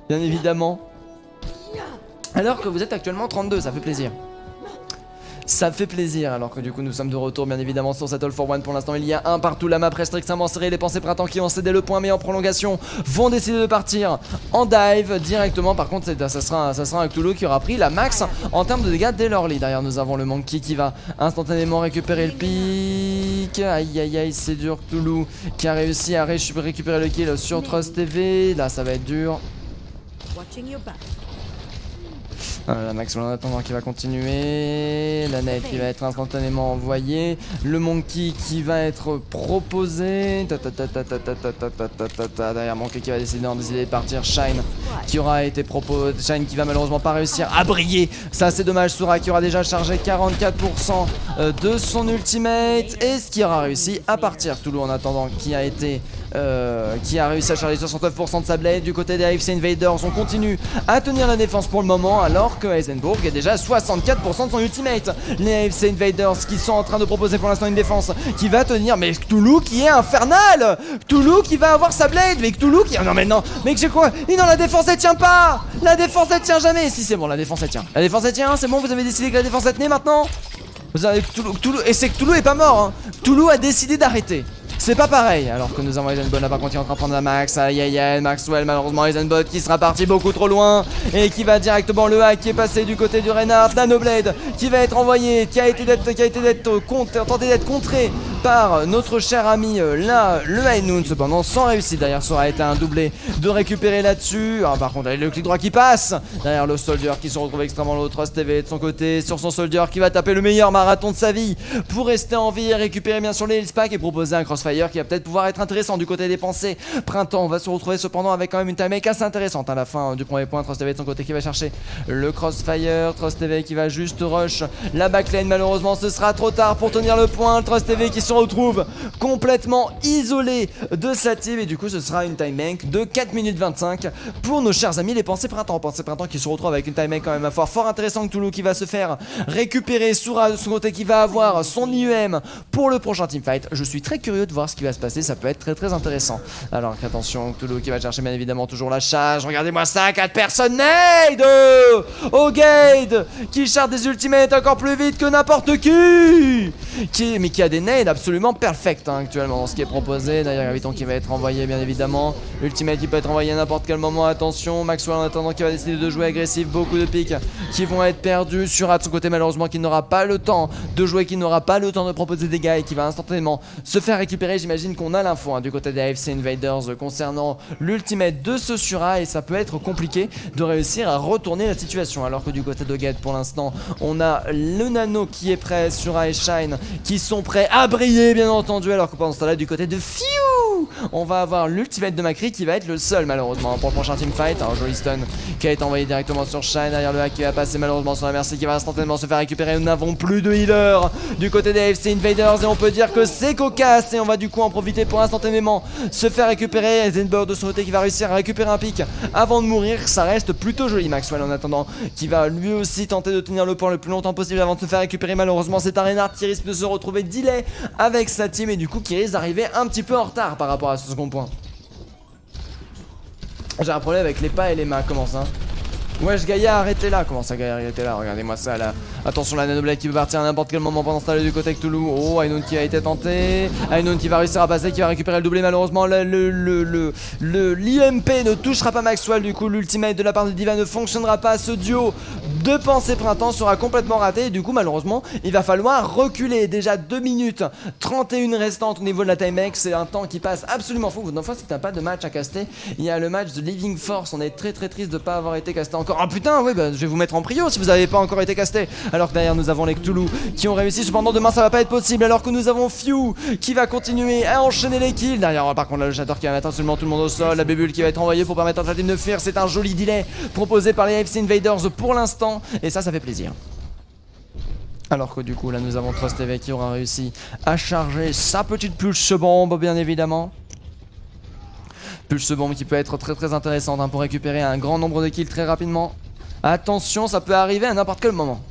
Bien évidemment. Alors que vous êtes actuellement 32, ça fait plaisir. Ça fait plaisir, alors que du coup nous sommes de retour bien évidemment sur cette All for One. Pour l'instant il y a un partout, la map reste extrêmement serrée. Les pensées printemps qui ont cédé le point mais en prolongation vont décider de partir en dive directement. Par contre ça sera un Cthulhu qui aura pris la max en termes de dégâts dès l'early. Derrière nous avons le Monkey qui va instantanément récupérer le pic. Aïe aïe aïe, c'est dur. Cthulhu qui a réussi à récupérer le kill sur Trust TV. Là ça va être dur. La Max en attendant qui va continuer, la nade qui va être instantanément envoyée, le Monkey qui va être proposé, derrière Monkey qui va décider de partir, Shine qui aura été proposé, Shine qui va malheureusement pas réussir à briller, ça c'est dommage. Sura qui aura déjà chargé 44% de son ultimate et ce qui aura réussi à partir. Cthulhu en attendant qui a réussi à charger 69% de sa blade. Du côté des AFC Invaders on continue à tenir la défense pour le moment alors que Heisenberg est déjà à 64% de son ultimate. Les AFC Invaders qui sont en train de proposer pour l'instant une défense qui va tenir, mais Cthulhu qui est infernal. Cthulhu qui va avoir sa blade, mais Cthulhu qui... non mais non, mais j'ai quoi? Et non, la défense elle tient pas. La défense elle tient jamais. Si c'est bon, la défense elle tient. La défense elle tient, c'est bon, vous avez décidé que la défense elle tenait maintenant. Vous avez Cthulhu, et c'est Cthulhu est pas mort hein. Cthulhu a décidé d'arrêter. C'est pas pareil, alors que nous avons Eisenbot là par contre qui est en train de prendre la max. Aïe aïe aïe, Maxwell malheureusement Eisenbot qui sera parti beaucoup trop loin et qui va directement le hack qui est passé du côté du Reinhardt. Nanoblade qui va être envoyé, qui a été tenté d'être contré par notre cher ami là, le Hainoun, cependant sans réussite. Derrière ça aura été un doublé de récupérer là-dessus. Par contre le clic droit qui passe, derrière le Soldier qui se retrouve extrêmement low. Trust TV de son côté sur son Soldier qui va taper le meilleur marathon de sa vie pour rester en vie et récupérer bien sûr les health packs et proposer un crossfire qui va peut-être pouvoir être intéressant du côté des pensées printemps. On va se retrouver cependant avec quand même une time assez intéressante à la fin du premier point. Trust TV de son côté qui va chercher le crossfire. Trust TV qui va juste rush la backlane. Malheureusement ce sera trop tard pour tenir le point. Trust TV qui se retrouve complètement isolé de sa team et du coup ce sera une time bank de 4 minutes 25 pour nos chers amis les pensées printemps. Pensées printemps qui se retrouvent avec une time bank quand même à fort intéressant. Cthulhu qui va se faire récupérer. Sura de son côté qui va avoir son IEM pour le prochain teamfight. Je suis très curieux de voir ce qui va se passer, ça peut être très intéressant. Alors attention, Cthulhu qui va chercher bien évidemment toujours la charge. Regardez-moi ça, 4 personnes nade. Ogade qui charge des ultimates encore plus vite que n'importe qui, mais qui a des nades absolument perfects hein, actuellement dans ce qui est proposé. D'ailleurs Graviton qui va être envoyé bien évidemment, ultimate qui peut être envoyé à n'importe quel moment. Attention, Maxwell en attendant qui va décider de jouer agressif, beaucoup de pics qui vont être perdus. Sur de son côté malheureusement qui n'aura pas le temps de jouer, qui n'aura pas le temps de proposer des dégâts et qui va instantanément se faire récupérer. J'imagine qu'on a l'info hein, du côté des AFC Invaders concernant l'ultimate de ce Sura et ça peut être compliqué de réussir à retourner la situation. Alors que du côté de Get pour l'instant on a le Nano qui est prêt, Sura et Shine qui sont prêts à briller bien entendu. Alors que pendant ce temps là du côté de Fiu on va avoir l'ultimate de Macri qui va être le seul malheureusement pour le prochain teamfight. Un joli stun qui a été envoyé directement sur Shine. Derrière le hack qui va passer malheureusement sur la Mercy qui va instantanément se faire récupérer. Nous n'avons plus de healer du côté des AFC Invaders et on peut dire que c'est cocasse et on va du coup en profiter pour instantanément se faire récupérer. Eisenberg de son côté qui va réussir à récupérer un pic avant de mourir. Ça reste plutôt joli. Maxwell en attendant qui va lui aussi tenter de tenir le point le plus longtemps possible avant de se faire récupérer. Malheureusement c'est un Reinhardt qui risque de se retrouver delay avec sa team et du coup qui risque d'arriver un petit peu en retard par rapport à ce second point. J'ai un problème avec les pas et les mains, comment ça? Wesh Gaïa, arrêtez là. Comment ça Gaïa, arrêtez là? Regardez-moi ça là. Attention la Nanoblade qui peut partir à n'importe quel moment pendant ce temps-là du côté de Cthulhu. Oh, Ainoun qui a été tenté. Ainoun qui va réussir à passer, qui va récupérer le doublé. Malheureusement l'IMP ne touchera pas Maxwell. Du coup l'ultimate de la part de Diva ne fonctionnera pas. Ce duo de pensée printemps sera complètement raté. Et du coup malheureusement il va falloir reculer. Déjà 2 minutes 31 restantes au niveau de la timex. C'est un temps qui passe absolument fou. Une fois si t'as pas de match à caster, il y a le match de Living Force. On est très triste de pas avoir été casté encore. Ah putain, oui, bah je vais vous mettre en prio si vous n'avez pas encore été casté. Alors que derrière nous avons les Cthulhu qui ont réussi. Cependant demain ça va pas être possible. Alors que nous avons Few qui va continuer à enchaîner les kills. Derrière par contre là, le Shatter qui va mettre absolument tout le monde au sol. La bébule qui va être envoyée pour permettre à la team de fuir. C'est un joli delay proposé par les AFC Invaders pour l'instant. Et ça fait plaisir. Alors que du coup là nous avons Trust TV qui aura réussi à charger sa petite pulse bombe bien évidemment. Pulse bombe qui peut être très intéressante pour récupérer un grand nombre de kills très rapidement. Attention, ça peut arriver à n'importe quel moment.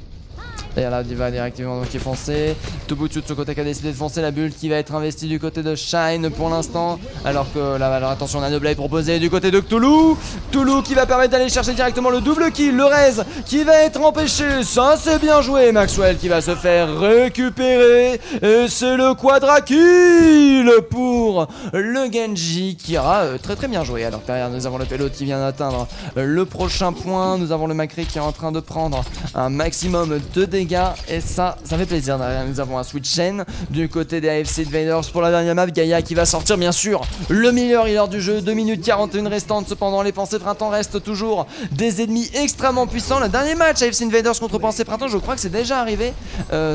D'ailleurs là Diva directement qui est foncé. Tobutsu de ce côté qui a décidé de foncer. La bulle qui va être investie du côté de Shine pour l'instant. Alors que là alors attention, Nanoblade proposé du côté de Cthulhu. Cthulhu qui va permettre d'aller chercher directement le double kill. Le Rez qui va être empêché. Ça c'est bien joué. Maxwell qui va se faire récupérer. Et c'est le quadra kill pour le Genji qui aura très bien joué. Alors derrière nous avons le Pelot qui vient d'atteindre le prochain point. Nous avons le Macri qui est en train de prendre un maximum de dégâts. Et ça fait plaisir. Derrière nous avons un switch chain du côté des AFC Invaders pour la dernière map. Gaïa qui va sortir bien sûr le meilleur healer du jeu. 2 minutes 41 restantes. Cependant les pensées printemps restent toujours des ennemis extrêmement puissants. Le dernier match AFC Invaders contre pensées printemps, je crois que c'est déjà arrivé.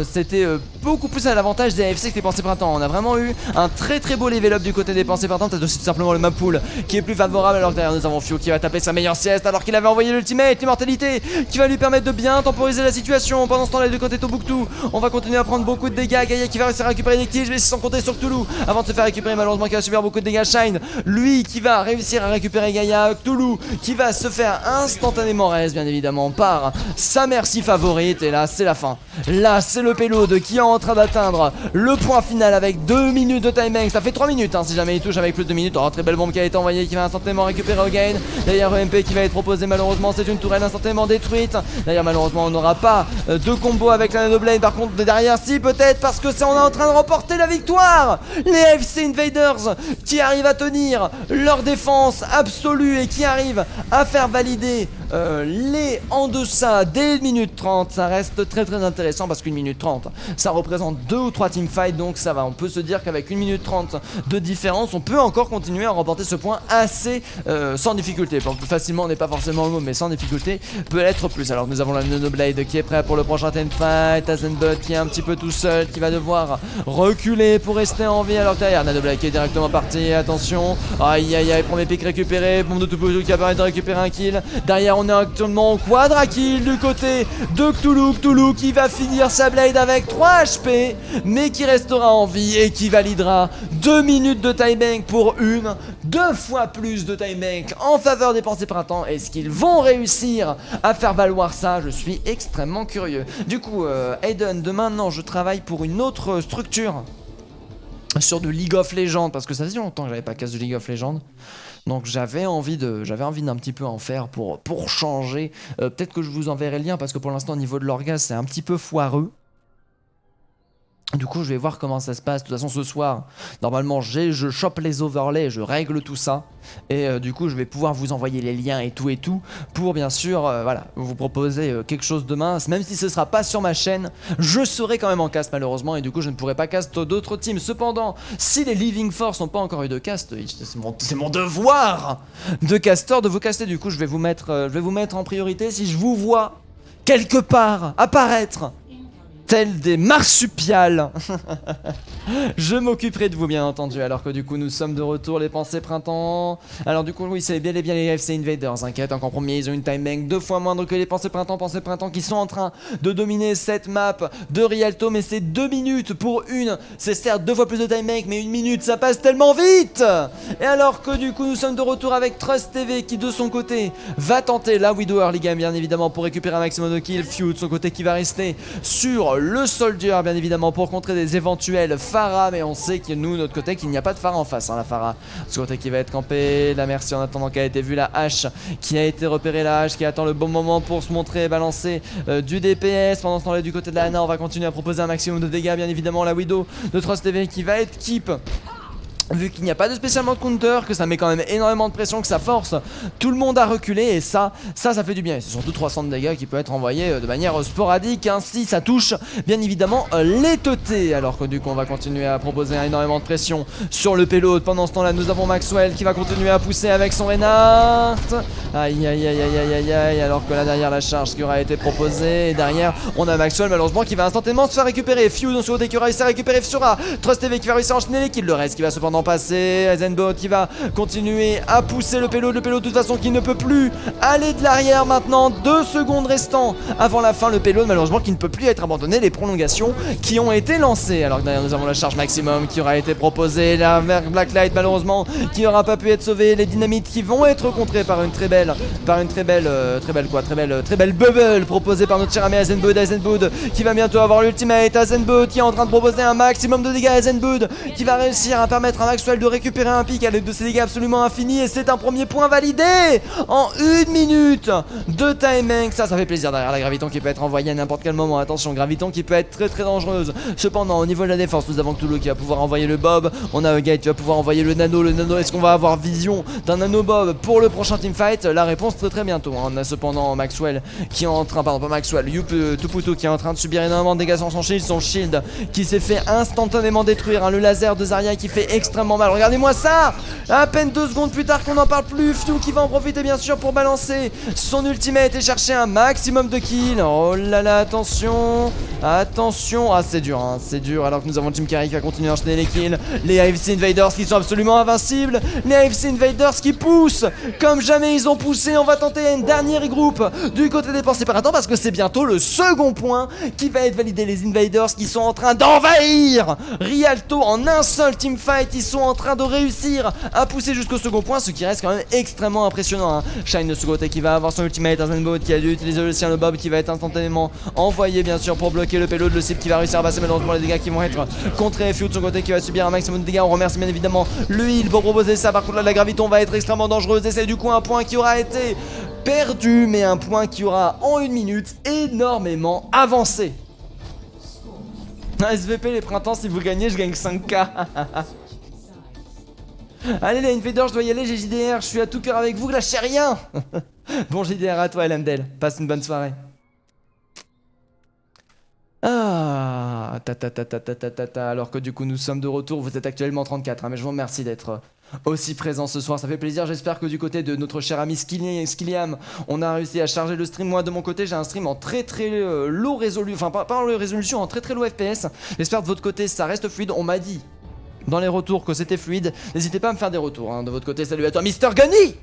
C'était beaucoup plus à l'avantage des AFC que les pensées printemps. On a vraiment eu un très beau level up du côté des pensées printemps. Peut-être aussi tout simplement le map pool qui est plus favorable. Alors que derrière nous avons Fio qui va taper sa meilleure sieste alors qu'il avait envoyé l'ultimate, l'immortalité qui va lui permettre de bien temporiser la situation. Pendant ce temps là de côté Tombouctou, on va continuer à prendre beaucoup de dégâts. Gaïa qui va réussir à récupérer des kills, mais sans compter sur Cthulhu avant de se faire récupérer malheureusement qui va subir beaucoup de dégâts. Shine lui qui va réussir à récupérer Gaïa. Cthulhu qui va se faire instantanément reste bien évidemment par sa merci favorite. Et là c'est la fin. Là c'est le payload qui est en train d'atteindre le point final avec 2 minutes de timing. Ça fait 3 minutes si jamais il touche avec plus de 2 minutes. Oh, très belle bombe qui a été envoyée qui va instantanément récupérer au gain. D'ailleurs EMP qui va être proposé malheureusement, c'est une tourelle instantanément détruite. D'ailleurs malheureusement on n'aura pas de combo avec la Nanoblade. Par contre derrière si peut-être parce que c'est on est en train de remporter la victoire. Les FC Invaders qui arrivent à tenir leur défense absolue et qui arrivent à faire valider les en deçà des minutes 30. Ça reste très intéressant parce qu'une minute 30 ça représente 2 ou 3 teamfights, donc ça va, on peut se dire qu'avec 1 minute 30 de différence on peut encore continuer à remporter ce point assez sans difficulté. Bon, plus facilement n'est pas forcément le mot, mais sans difficulté peut être plus. Alors nous avons la Nanoblade qui est prêt pour le prochain teamfight. Azenbot qui est un petit peu tout seul, qui va devoir reculer pour rester en vie. Alors derrière Nanoblade qui est directement parti, attention, aïe, premier pick récupéré, bombe de Touboutou qui apparaît de récupérer un kill. Derrière on est actuellement quadra kill du côté de Cthulhu qui va finir sa blade avec 3 HP mais qui restera en vie et qui validera 2 minutes de timing pour 2 fois plus de timing en faveur des pensées printemps. Est-ce qu'ils vont réussir à faire valoir ça? Je suis extrêmement curieux. Du coup Aiden, de maintenant je travaille pour une autre structure sur de League of Legends parce que ça faisait longtemps que j'avais pas casse de League of Legends. Donc j'avais envie d'un petit peu en faire pour changer. Peut-être que je vous enverrai le lien parce que pour l'instant au niveau de l'orgasme c'est un petit peu foireux. Du coup je vais voir comment ça se passe. De toute façon ce soir normalement je chope les overlays, je règle tout ça. Et du coup je vais pouvoir vous envoyer les liens et tout pour bien sûr voilà, vous proposer quelque chose demain. Même si ce sera pas sur ma chaîne, je serai quand même en cast malheureusement. Et du coup je ne pourrai pas cast d'autres teams. Cependant si les Living Force n'ont pas encore eu de cast, c'est mon devoir de casteur de vous caster. Du coup je vais vous mettre en priorité. Si je vous vois quelque part apparaître tels des marsupiales, je m'occuperai de vous bien entendu. Alors que du coup nous sommes de retour, les pensées printemps. Alors du coup oui c'est bien les FC Invaders qui est encore premier, ils ont une timing 2 fois moindre que les pensées printemps qui sont en train de dominer cette map de Rialto. Mais c'est 2 minutes pour une, c'est certes 2 fois plus de timing mais 1 minute ça passe tellement vite. Et alors que du coup nous sommes de retour avec Trust TV qui de son côté va tenter la Widow Early Game bien évidemment pour récupérer un maximum de kills. Few de son côté qui va rester sur le Soldier bien évidemment pour contrer des éventuels Pharah, mais on sait que nous, de notre côté, qu'il n'y a pas de Pharah en face, hein, la Pharah. Ce côté qui va être campé, la Mercy en attendant qu'elle a été vue, la hache qui a été repérée, la hache qui attend le bon moment pour se montrer et balancer du DPS. Pendant ce temps-là, du côté de la Ana, on va continuer à proposer un maximum de dégâts, bien évidemment, la Widow de Trust TV qui va être keep. Vu qu'il n'y a pas de spécialement de counter, que ça met quand même énormément de pression, que ça force tout le monde à reculer, et ça fait du bien. Et c'est surtout 300 de dégâts qui peut être envoyé de manière sporadique, ainsi ça touche bien évidemment les teutés. Alors que du coup on va continuer à proposer énormément de pression sur le payload. Pendant ce temps là nous avons Maxwell qui va continuer à pousser avec son Reinhardt. Aïe aïe aïe aïe aïe aïe aïe. Alors que là derrière la charge qui aura été proposée, et derrière on a Maxwell malheureusement qui va instantanément se faire récupérer. Few dans ce côté qui aura réussi à récupérer Fiora. Trust TV qui va réussir à enchaîner les kills, le reste qui va cependant passer. Eisenbot qui va continuer à pousser le payload de toute façon qui ne peut plus aller de l'arrière maintenant. 2 secondes restant avant la fin, le payload malheureusement qui ne peut plus être abandonné, les prolongations qui ont été lancées. Alors que derrière nous avons la charge maximum qui aura été proposée, la Blacklight malheureusement qui n'aura pas pu être sauvée, les dynamites qui vont être contrées par une très belle bubble proposée par notre cher ami Eisenbot qui va bientôt avoir l'ultimate. Eisenbot qui est en train de proposer un maximum de dégâts, Eisenbot qui va réussir à permettre à Maxwell de récupérer un pic à l'aide de ses dégâts absolument infinis, et c'est un premier point validé en 1 minute de timing. Ça fait plaisir. Derrière la Graviton qui peut être envoyée à n'importe quel moment. Attention, Graviton qui peut être très très dangereuse. Cependant au niveau de la défense nous avons Cthulhu qui va pouvoir envoyer le Bob, on a Gate qui va pouvoir envoyer le nano. Est-ce qu'on va avoir vision d'un nano Bob pour le prochain teamfight? La réponse très très bientôt, hein. On a cependant Maxwell qui est en train, pardon pas Maxwell, Tuputu qui est en train de subir énormément de dégâts sur son shield qui s'est fait instantanément détruire, hein. Le laser de Zarya qui fait extrêmement mal. Regardez-moi ça. À peine 2 secondes plus tard qu'on n'en parle plus. Few qui va en profiter bien sûr pour balancer son ultimate et chercher un maximum de kills. Oh là là, attention. Attention. Ah c'est dur, hein, c'est dur. Alors que nous avons Team Carry qui va continuer à enchaîner les kills. Les AFC Invaders qui sont absolument invincibles. Les AFC Invaders qui poussent comme jamais ils ont poussé. On va tenter un dernier regroupe du côté des pensées par un temps, parce que c'est bientôt le second point qui va être validé. Les Invaders qui sont en train d'envahir Rialto en un seul teamfight. Ils sont en train de réussir à pousser jusqu'au second point, ce qui reste quand même extrêmement impressionnant, hein. Shine de ce côté qui va avoir son ultimate, Eisenbot qui a dû utiliser le sien, le Bob qui va être instantanément envoyé bien sûr pour bloquer le payload, le cible qui va réussir à passer malheureusement les dégâts qui vont être contrés. Few de son côté qui va subir un maximum de dégâts. On remercie bien évidemment le heal pour proposer ça. Par contre là la Graviton va être extrêmement dangereuse et c'est du coup un point qui aura été perdu, mais un point qui aura en 1 minute énormément avancé. SVP les printemps, si vous gagnez je gagne 5k. Allez les Invaders, je dois y aller, j'ai JDR, je suis à tout cœur avec vous, lâchez rien. Bon JDR à toi LMDL, passe une bonne soirée. Ah, alors que du coup nous sommes de retour, vous êtes actuellement 34, hein, mais je vous remercie d'être aussi présent ce soir, ça fait plaisir. J'espère que du côté de notre cher ami Skilliam, on a réussi à charger le stream. Moi de mon côté j'ai un stream en très low résolution, enfin pas en low résolution, en très low FPS. J'espère de votre côté ça reste fluide, on m'a dit dans les retours que c'était fluide. N'hésitez pas à me faire des retours, hein, de votre côté. Salut à toi Mister Gunny.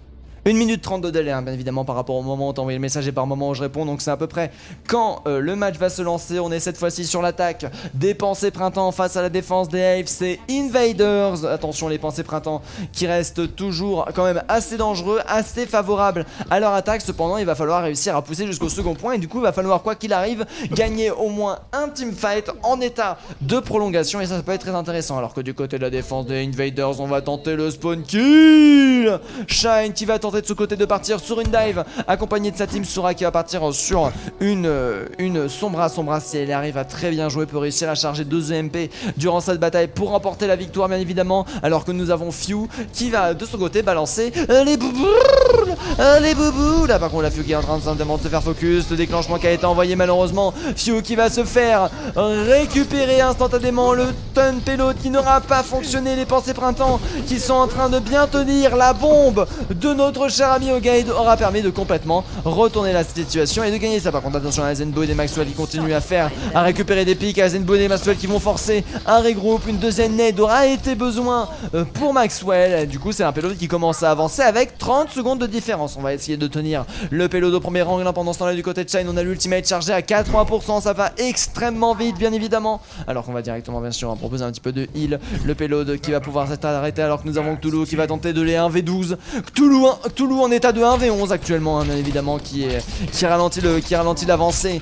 1 minute 30 de délai, hein, bien évidemment, par rapport au moment où t'as envoyé le message et par moment où je réponds. Donc c'est à peu près quand le match va se lancer. On est cette fois-ci sur l'attaque des pensées printemps face à la défense des AFC Invaders. Attention, les pensées printemps qui restent toujours quand même assez dangereux, assez favorables à leur attaque. Cependant, il va falloir réussir à pousser jusqu'au second point. Et du coup, il va falloir, quoi qu'il arrive, gagner au moins un teamfight en état de prolongation. Et ça peut être très intéressant. Alors que du côté de la défense des Invaders, on va tenter le spawn kill. Shine qui va tenter de ce côté de partir sur une dive accompagné de sa team. Sora qui va partir sur une Sombra si elle arrive à très bien jouer, peut réussir à charger 2 EMP durant cette bataille pour remporter la victoire bien évidemment. Alors que nous avons Few qui va de son côté balancer les boubous. Là par contre la Few qui est en train de se faire focus, le déclenchement qui a été envoyé malheureusement. Few qui va se faire récupérer instantanément, le stun payload qui n'aura pas fonctionné. Les pensées printemps qui sont en train de bien tenir, la bombe de notre cher ami O'Guide aura permis de complètement retourner la situation et de gagner ça. Par contre attention à Eisenbot et Maxwell qui continuent à récupérer des pics. Eisenbot et Maxwell qui vont forcer un regroupe. Une deuxième nade aura été besoin pour Maxwell. Du coup c'est un payload qui commence à avancer avec 30 secondes de différence. On va essayer de tenir le payload au premier rang. Là pendant ce temps là du côté de Shine on a l'ultimate chargé à 80%. Ça va extrêmement vite bien évidemment. Alors qu'on va directement bien sûr proposer un petit peu de heal. Le payload qui va pouvoir s'arrêter alors que nous avons Cthulhu qui va tenter de les 1v12. Toulouse en état de 1v11 actuellement, hein, bien évidemment, qui ralentit l'avancée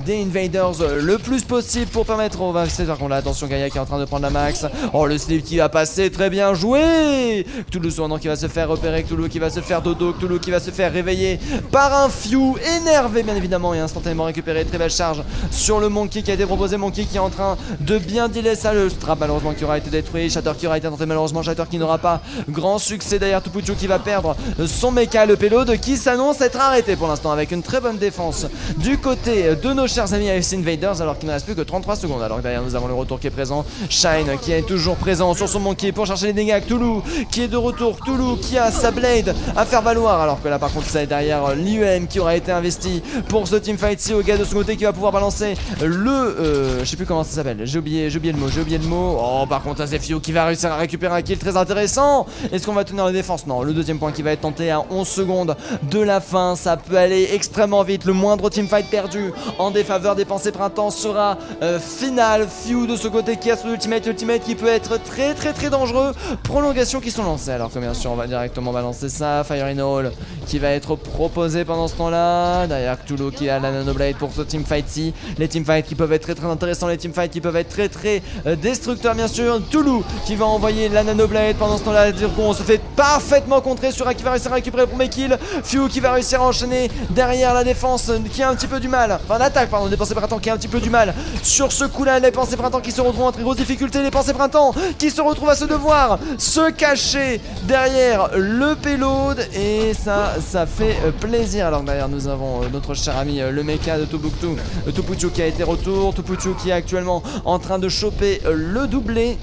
des Invaders le plus possible pour permettre au par contre là, attention, Gaïa qui est en train de prendre la max. Oh, le slip qui va passer, très bien joué. Toulouse cependant qui va se faire repérer, Toulouse qui va se faire dodo, Toulouse qui va se faire réveiller par un Few énervé bien évidemment et instantanément récupéré. Très belle charge sur le Monkey qui a été proposé, Monkey qui est en train de bien dealer ça, le strap malheureusement qui aura été détruit, Shatter qui aura été tenté malheureusement, Shatter qui n'aura pas grand succès derrière Tupucho qui va perdre son mecha, le payload qui s'annonce être arrêté pour l'instant avec une très bonne défense du côté de nos chers amis AFC Invaders alors qu'il ne reste plus que 33 secondes. Alors que derrière nous avons le retour qui est présent, Shine qui est toujours présent sur son Monkey pour chercher les dégâts, Toulouse qui est de retour, Toulouse qui a sa blade à faire valoir alors que là par contre c'est derrière l'UM qui aura été investi pour ce teamfight-ci, au gars de son côté qui va pouvoir balancer le je sais plus comment ça s'appelle, j'ai oublié le mot. Oh par contre c'est Few qui va réussir à récupérer un kill très intéressant. Est-ce qu'on va tenir la défense? Non, le deuxième point qui va être tenté à 11 secondes de la fin, ça peut aller extrêmement vite, le moindre teamfight perdu en défaveur des pensées printemps sera final. Few de ce côté qui a son ultimate qui peut être très dangereux, prolongations qui sont lancées alors que bien sûr on va directement balancer ça, Fire in Hall qui va être proposé pendant ce temps là, derrière Cthulhu qui a la nanoblade pour ce teamfight-ci, les teamfights qui peuvent être très intéressants, les teamfights qui peuvent être très destructeurs bien sûr, Cthulhu qui va envoyer la nanoblade pendant ce temps là, on se fait parfaitement contrer sur qui va réussir à récupérer pour mes kills, Few qui va réussir à enchaîner derrière la défense qui a un petit peu du mal, enfin l'attaque pardon des pensées printemps qui a un petit peu du mal sur ce coup là, les pensées printemps qui se retrouvent en très grosse difficulté, les pensées printemps qui se retrouvent à se devoir se cacher derrière le payload et ça fait plaisir. Alors derrière nous avons notre cher ami le mecha de Tupucho qui a été retour, Tupucho qui est actuellement en train de choper le doublé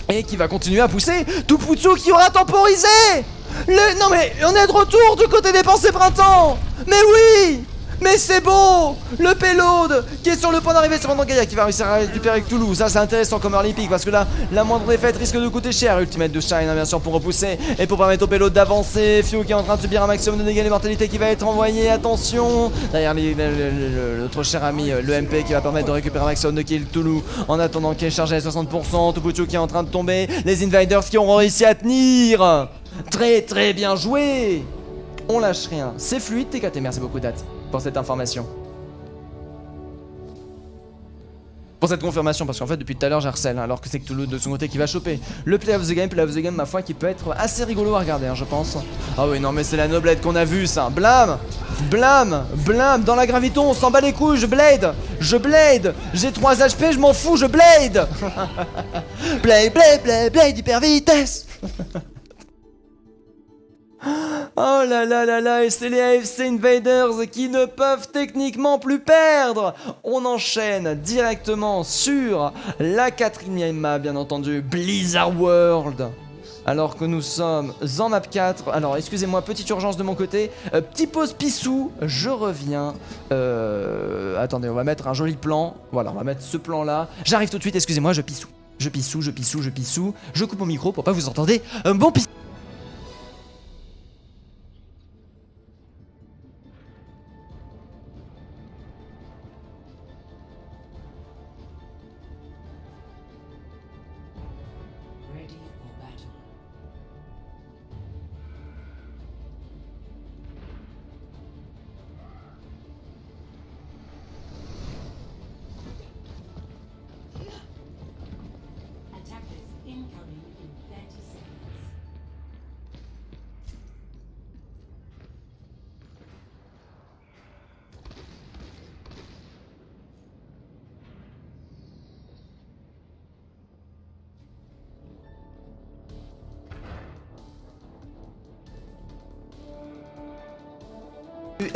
et qui va continuer à pousser, Tupucho qui aura temporisé non mais on est de retour du côté des pensées printemps, mais oui. Mais c'est beau! Le payload qui est sur le point d'arriver sur Gaïa qui va réussir à récupérer Cthulhu. Ça c'est intéressant comme early pick parce que là la moindre défaite risque de coûter cher. Ultimate de Shine hein, bien sûr pour repousser et pour permettre au payload d'avancer. Few qui est en train de subir un maximum de dégâts d'immortalité qui va être envoyé. Attention! Derrière notre cher ami le MP qui va permettre de récupérer un maximum de kills. Cthulhu en attendant qu'il est chargé à 60%. Tupucho qui est en train de tomber. Les Invaders qui ont réussi à tenir. Très bien joué! On lâche rien. C'est fluide TKT. Merci beaucoup Date pour cette information. Pour cette confirmation, parce qu'en fait depuis tout à l'heure j'harcèle, hein, alors que c'est Cthulhu de son côté qui va choper le play of the game, ma foi qui peut être assez rigolo à regarder hein, je pense. Ah oui non mais c'est la noblette qu'on a vu ça, blam, dans la graviton, on s'en bat les couilles, je blade, j'ai 3 HP, je m'en fous, je blade. Blade, hyper vitesse. Oh là là, et c'est les AFC Invaders qui ne peuvent techniquement plus perdre. On enchaîne directement sur la 4ème map, bien entendu, Blizzard World. Alors que nous sommes en map 4. Alors excusez-moi, petite urgence de mon côté, petit pause pissou, je reviens. Attendez, on va mettre un joli plan. Voilà, on va mettre ce plan là. J'arrive tout de suite, excusez-moi, je pissou. Je coupe mon micro pour pas vous entendre un bon pissou.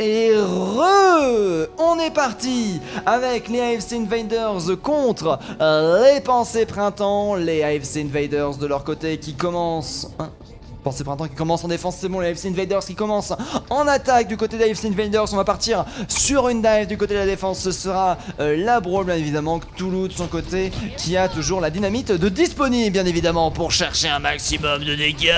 Et on est parti avec les AFC Invaders contre les pensées printemps. Les AFC Invaders de leur côté qui commencent... Pensée printemps qui commence en défense, c'est bon, les AFC Invaders qui commencent en attaque du côté des AFC Invaders. On va partir sur une dive du côté de la défense, ce sera la Brawl bien évidemment. Cthulhu de son côté qui a toujours la dynamite de disponible bien évidemment pour chercher un maximum de dégâts.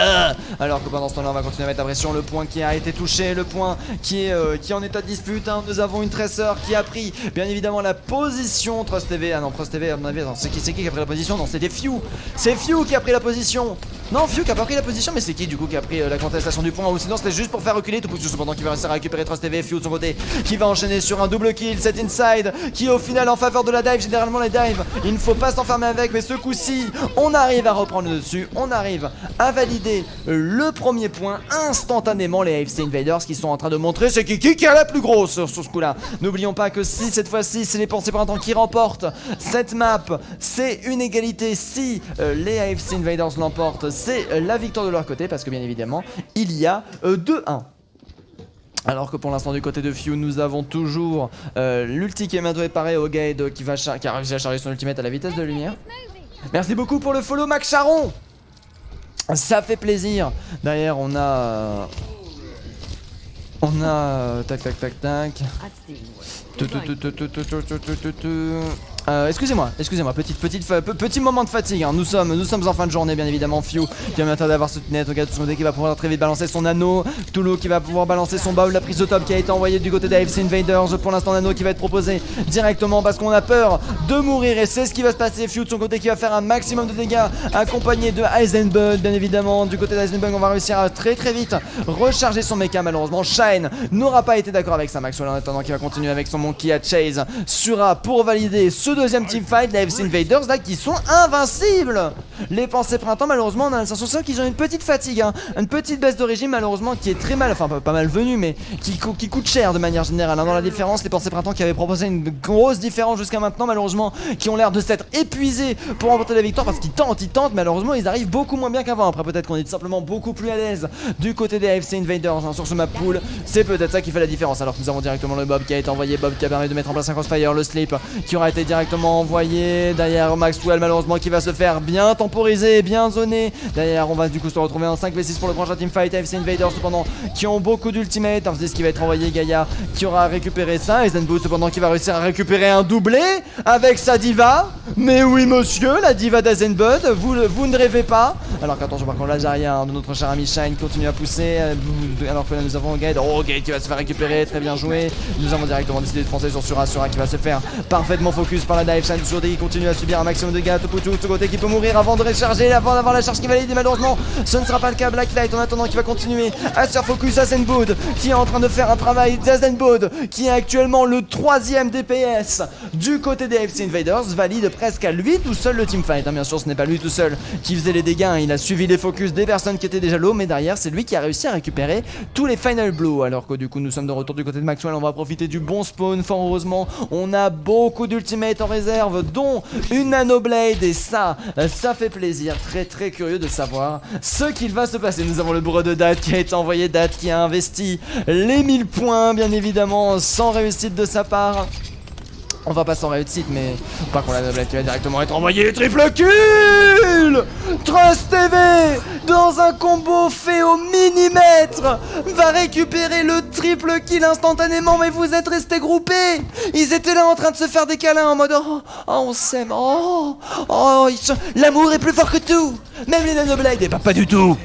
Alors que pendant ce temps là on va continuer à mettre la pression, le point qui a été touché, le point qui est en état de dispute hein. Nous avons une Tracer qui a pris bien évidemment la position. Trust TV, ah non Trust TV à mon avis, c'est qui qui a pris la position? Non c'était Few, c'est Few qui a pris la position. Non, Few qui a pas pris la position, mais c'est qui du coup qui a pris la contestation du point? Ou sinon c'était juste pour faire reculer Toputu cependant qui va réussir à récupérer Trust TV. Few de son côté qui va enchaîner sur un double kill, cet inside qui au final en faveur de la dive. Généralement les dives, il ne faut pas s'enfermer avec, mais ce coup-ci, on arrive à reprendre le dessus, on arrive à valider le premier point instantanément. Les AFC Invaders qui sont en train de montrer c'est qui a la plus grosse sur ce coup-là. N'oublions pas que si cette fois-ci c'est les pensées printemps qui remportent cette map, c'est une égalité. Si les AFC Invaders l'emportent, c'est la victoire de leur côté parce que bien évidemment il y a 2-1. Alors que pour l'instant du côté de Few, nous avons toujours l'ulti qui est maintenant réparé au Gade qui a réussi à charger son ultimate à la vitesse de lumière. Merci beaucoup pour le follow Max Charon. Ça fait plaisir. Derrière on a tac tac tac tac. Excusez-moi, petit moment de fatigue, hein. Nous sommes en fin de journée bien évidemment. Few qui va maintenant d'avoir ce net au gars de son côté qui va pouvoir très vite balancer son anneau. Toulo qui va pouvoir balancer son bowl, la prise de top qui a été envoyée du côté d'AFC Invaders. Pour l'instant Nano qui va être proposé directement parce qu'on a peur de mourir et c'est ce qui va se passer. Few de son côté qui va faire un maximum de dégâts accompagné de Heisenbug bien évidemment. Du côté d'Heisenbug on va réussir à très vite recharger son mecha. Malheureusement Shine n'aura pas été d'accord avec ça. Maxwell en attendant qui va continuer avec son monkey à chase Sura pour valider ce deuxième teamfight. Les AFC Invaders là qui sont invincibles. Les pensées printemps malheureusement on a la sensation qu'ils ont une petite fatigue, hein. Une petite baisse de régime malheureusement qui est très mal, enfin pas mal venue mais qui coûte cher de manière générale, hein. Dans la différence les pensées printemps qui avaient proposé une grosse différence jusqu'à maintenant malheureusement qui ont l'air de s'être épuisés pour remporter la victoire parce qu'ils tentent malheureusement ils arrivent beaucoup moins bien qu'avant. Après peut-être qu'on est simplement beaucoup plus à l'aise du côté des AFC Invaders, hein, sur ce map pool. C'est peut-être ça qui fait la différence. Alors que nous avons directement le Bob qui a été envoyé, Bob qui a permis de mettre en place un crossfire, le slip qui aura été directement envoyé derrière Maxwell malheureusement qui va se faire bien temporiser, bien zoner. Derrière on va du coup se retrouver en 5v6 pour le prochain teamfight. AFC Invaders cependant qui ont beaucoup d'ultimate, ce qui va être envoyé, Gaïa qui aura récupéré ça et Zenboot cependant qui va réussir à récupérer un doublé avec sa diva. Mais oui monsieur, la diva d'Azenbud, vous ne rêvez pas. Alors qu'attention par contre là Zarya de notre cher ami Shine continue à pousser alors que là nous avons Gade, Gade qui va se faire récupérer, très bien joué. Nous avons directement décidé de foncer sur Sura qui va se faire parfaitement focus par la dive. Shine sur qui continue à subir un maximum de dégâts. Toputu de ce côté qui peut mourir avant de recharger, avant d'avoir la charge qui valide et malheureusement ce ne sera pas le cas. Blacklight en attendant qui va continuer à se faire focus. Azenbud qui est en train de faire un travail. Azenbud qui est actuellement le 3ème DPS du côté des AFC Invaders, valide presque à lui tout seul le teamfight, hein. Bien sûr ce n'est pas lui tout seul qui faisait les dégâts, hein. Il a suivi les focus des personnes qui étaient déjà low, mais derrière c'est lui qui a réussi à récupérer tous les final blows. Alors que du coup nous sommes de retour du côté de Maxwell, on va profiter du bon spawn. Fort heureusement on a beaucoup d'ultimate en réserve dont une nanoblade et ça fait plaisir. Très curieux de savoir ce qu'il va se passer. Nous avons le bourreau de Dad qui a été envoyé, Dad qui a investi les 1000 points bien évidemment sans réussite de sa part. On va pas sans réussite mais par contre la nanoblade qui va directement être envoyée. Triple kill. Trust TV dans un combo fait au millimètre va récupérer le triple kill instantanément. Mais vous êtes restés groupés. Ils étaient là en train de se faire des câlins en mode oh on s'aime, l'amour est plus fort que tout. Même les nanoblades, et pas du tout.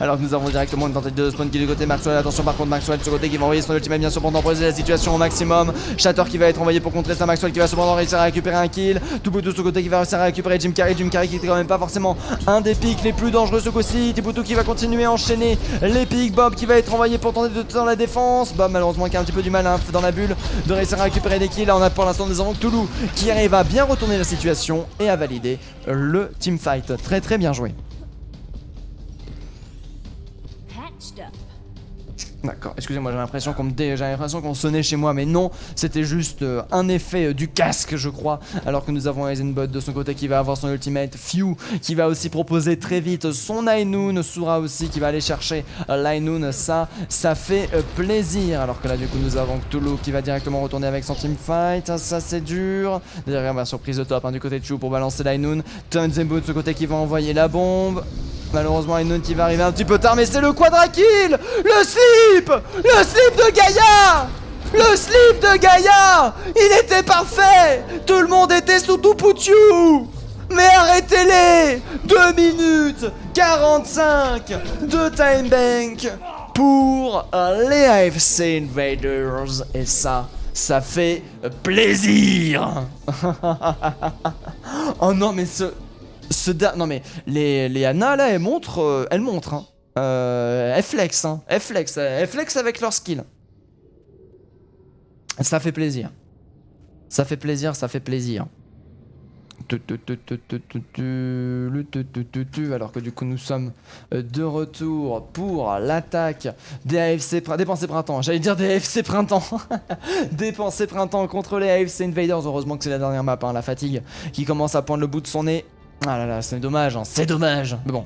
Alors que nous avons directement une tentative de spawn kill du côté Maxwell. Attention par contre Maxwell de ce côté qui va envoyer son ultimate bien sûr pour temporiser la situation au maximum. Shatter qui va être envoyé pour contrer ça. Maxwell qui va cependant réussir à récupérer un kill. Tuputu de ce côté qui va réussir à récupérer Jim Carrey qui était quand même pas forcément un des pics les plus dangereux ce coup-ci. Tuputu qui va continuer à enchaîner les pics. Bob qui va être envoyé pour tenter de dans la défense. Bob malheureusement qui a un petit peu du mal, hein, dans la bulle de réussir à récupérer des kills. Là on a pour l'instant des avons Toulouse qui arrive à bien retourner la situation et à valider le teamfight. Très bien joué. D'accord, excusez-moi, j'ai l'impression qu'on sonnait chez moi, mais non, c'était juste un effet du casque, je crois. Alors que nous avons Heisenbud de son côté qui va avoir son ultimate, Few qui va aussi proposer très vite son Ainoon, Sura aussi qui va aller chercher l'Ainoon, ça fait plaisir. Alors que là, du coup, nous avons Cthulhu qui va directement retourner avec son teamfight, ça c'est dur. Derrière, bah, surprise de top, hein, du côté de Chu pour balancer l'Ainoon. Heisenbud de ce côté qui va envoyer la bombe. Malheureusement, Ainoon qui va arriver un petit peu tard, mais c'est le quadra-kill. Le slip de Gaïa. Le slip de Gaïa. Il était parfait. Tout le monde était sous Tuputu. Mais arrêtez-les. 2 minutes 45 de time bank pour les AFC Invaders. Et ça fait plaisir. Oh non, mais Non mais les Ana là, elles montrent, hein. Elles flex, hein. Elles flex avec leur skill. Ça fait plaisir. Ça fait plaisir, ça fait plaisir. Alors que du coup nous sommes de retour pour l'attaque des AFC Dépensé Printemps. J'allais dire des AFC Printemps. Dépensé Printemps contre les AFC Invaders. Heureusement que c'est la dernière map, hein. La fatigue qui commence à poindre le bout de son nez. Ah là là, c'est dommage, hein. C'est dommage. Mais bon,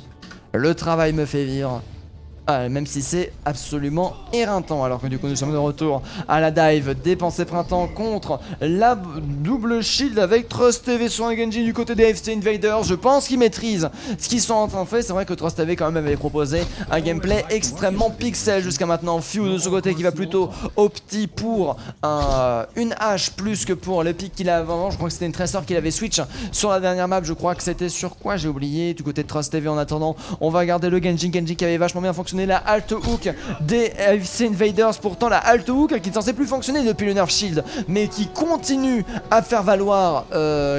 le travail me fait vivre. Ah, même si c'est absolument éreintant. Alors que du coup nous sommes de retour à la dive Dépensé Printemps contre la double shield avec Trust TV sur un Genji du côté des AFC Invaders. Je pense qu'ils maîtrisent ce qu'ils sont en train de faire. C'est vrai que Trust TV quand même avait proposé un gameplay extrêmement pixel jusqu'à maintenant. Few de ce côté qui va plutôt opter pour une hache plus que pour le pic qu'il a avant. Je crois que c'était une Tracer qu'il avait switch sur la dernière map. Je crois que c'était sur quoi, j'ai oublié. Du côté de Trust TV en attendant on va garder le Genji qui avait vachement bien fonctionné. La Alt Hook des AFC Invaders. Pourtant la Alt Hook qui ne censée plus fonctionner depuis le nerf shield, mais qui continue à faire valoir,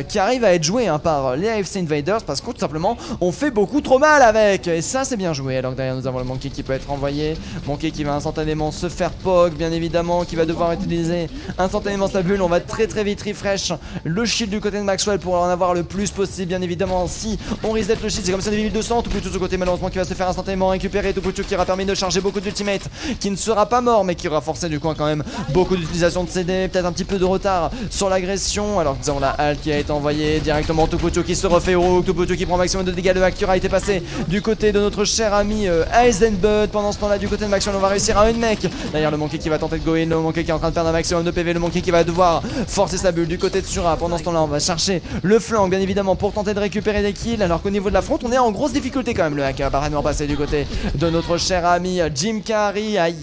qui arrive à être joué, hein, par les AFC Invaders, parce que tout simplement on fait beaucoup trop mal avec, et ça c'est bien joué. Alors que derrière nous avons le Monkey qui peut être envoyé, Monkey qui va instantanément se faire poke bien évidemment, qui va devoir utiliser instantanément sa bulle. On va très vite refresh le shield du côté de Maxwell pour en avoir le plus possible bien évidemment. Si on reset le shield c'est comme ça des 1200, tout plutôt de ce côté malheureusement qui va se faire instantanément récupérer, tout plutôt qui aura permis de charger beaucoup d'ultimate, qui ne sera pas mort mais qui aura forcé du coup quand même beaucoup d'utilisation de CD, peut-être un petit peu de retard sur l'agression. Alors que nous avons la halte qui a été envoyée directement, Topoto qui se refait au hook, Topoto qui prend maximum de dégâts, le hack qui aura été passé du côté de notre cher ami Heisenbud. Pendant ce temps là du côté de Maxwell on va réussir à une mec. D'ailleurs le Monkey qui va tenter de go in, le Monkey qui est en train de perdre un maximum de PV, le Monkey qui va devoir forcer sa bulle du côté de Sura. Pendant ce temps là on va chercher le flanc bien évidemment pour tenter de récupérer des kills, alors qu'au niveau de la front on est en grosse difficulté quand même. Le hack va parfaitement passer du côté de notre cher ami Jim Carrey. Aïe,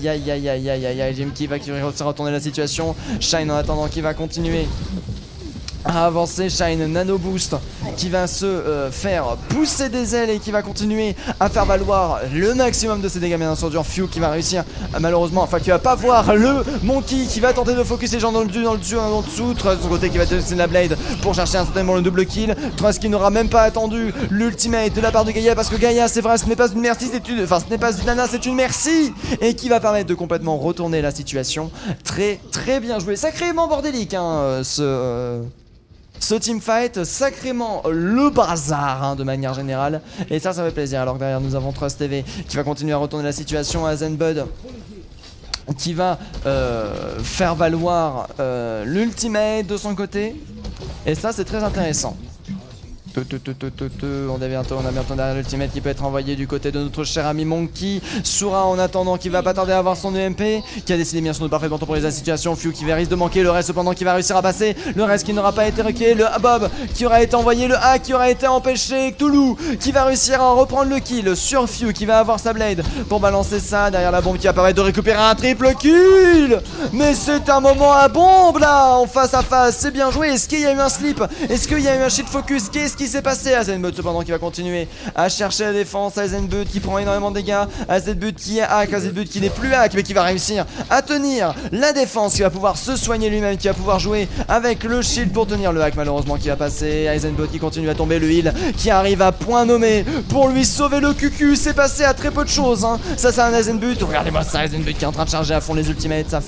Jim qui va retourner la situation. Shine en attendant qui va continuer à avancer. Shine Nano Boost qui va se faire pousser des ailes et qui va continuer à faire valoir le maximum de ses dégâts bien sûr. Few qui va réussir malheureusement, enfin qui va pas voir le Monkey qui va tenter de focus les gens dans le dessous. Trust de son côté qui va tester la blade pour chercher instantanément le double kill. Trust qui n'aura même pas attendu l'ultimate de la part de Gaïa, parce que Gaïa c'est vrai ce n'est pas une merci, ce n'est pas une nana, c'est une merci, et qui va permettre de complètement retourner la situation. Très bien joué, sacrément bordélique hein, ce teamfight, sacrément le bazar hein, de manière générale, et ça fait plaisir. Alors que derrière nous avons Trust TV qui va continuer à retourner la situation, à Zenbud qui va faire valoir l'ultimate de son côté, et ça c'est très intéressant. On a bientôt derrière l'ultimate qui peut être envoyé du côté de notre cher ami Monkey. Sura en attendant qui va pas tarder à avoir son EMP, qui a décidé bien sûr de parfaitement temporiser la situation. Few qui risque de manquer, le reste cependant qui va réussir à passer, le reste qui n'aura pas été requé, le Bob qui aura été envoyé, le hack qui aura été empêché, Cthulhu qui va réussir à reprendre le kill sur Few qui va avoir sa blade pour balancer ça derrière la bombe qui va permettre de récupérer un triple kill. Mais c'est un moment à bombe là, en face à face, c'est bien joué. Est-ce qu'il y a eu un slip? Est-ce qu'il y a eu un shield focus? Qu'est-ce qui s'est passé? Heisenbud cependant qui va continuer à chercher la défense, Heisenbud qui prend énormément de dégâts, Heisenbud qui est hack, Heisenbud qui n'est plus hack mais qui va réussir à tenir la défense, qui va pouvoir se soigner lui-même, qui va pouvoir jouer avec le shield pour tenir le hack malheureusement qui va passer. Heisenbud qui continue à tomber, le heal qui arrive à point nommé pour lui sauver le cucu. C'est passé à très peu de choses hein. Ça c'est un Heisenbud, regardez-moi ça, Heisenbud qui est en train de charger à fond les ultimates, ça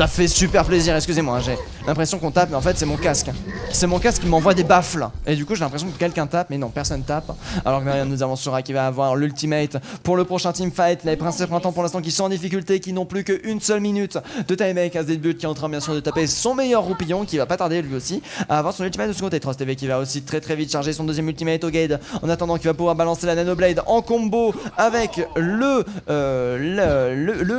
fait super plaisir. Excusez-moi, j'ai l'impression qu'on tape, mais en fait c'est mon casque. C'est mon casque qui m'envoie des baffles. Et du coup j'ai l'impression que quelqu'un tape, mais non, personne tape. Alors que derrière nous avons Sura qui va avoir l'ultimate pour le prochain teamfight. Les Princes Printemps pour l'instant qui sont en difficulté, qui n'ont plus qu'une seule minute de time avec Heisenbud qui est en train bien sûr de taper son meilleur roupillon, qui va pas tarder lui aussi à avoir son ultimate de son côté. Trust TV qui va aussi très vite charger son deuxième ultimate au Gade, en attendant qu'il va pouvoir balancer la Nanoblade en combo avec le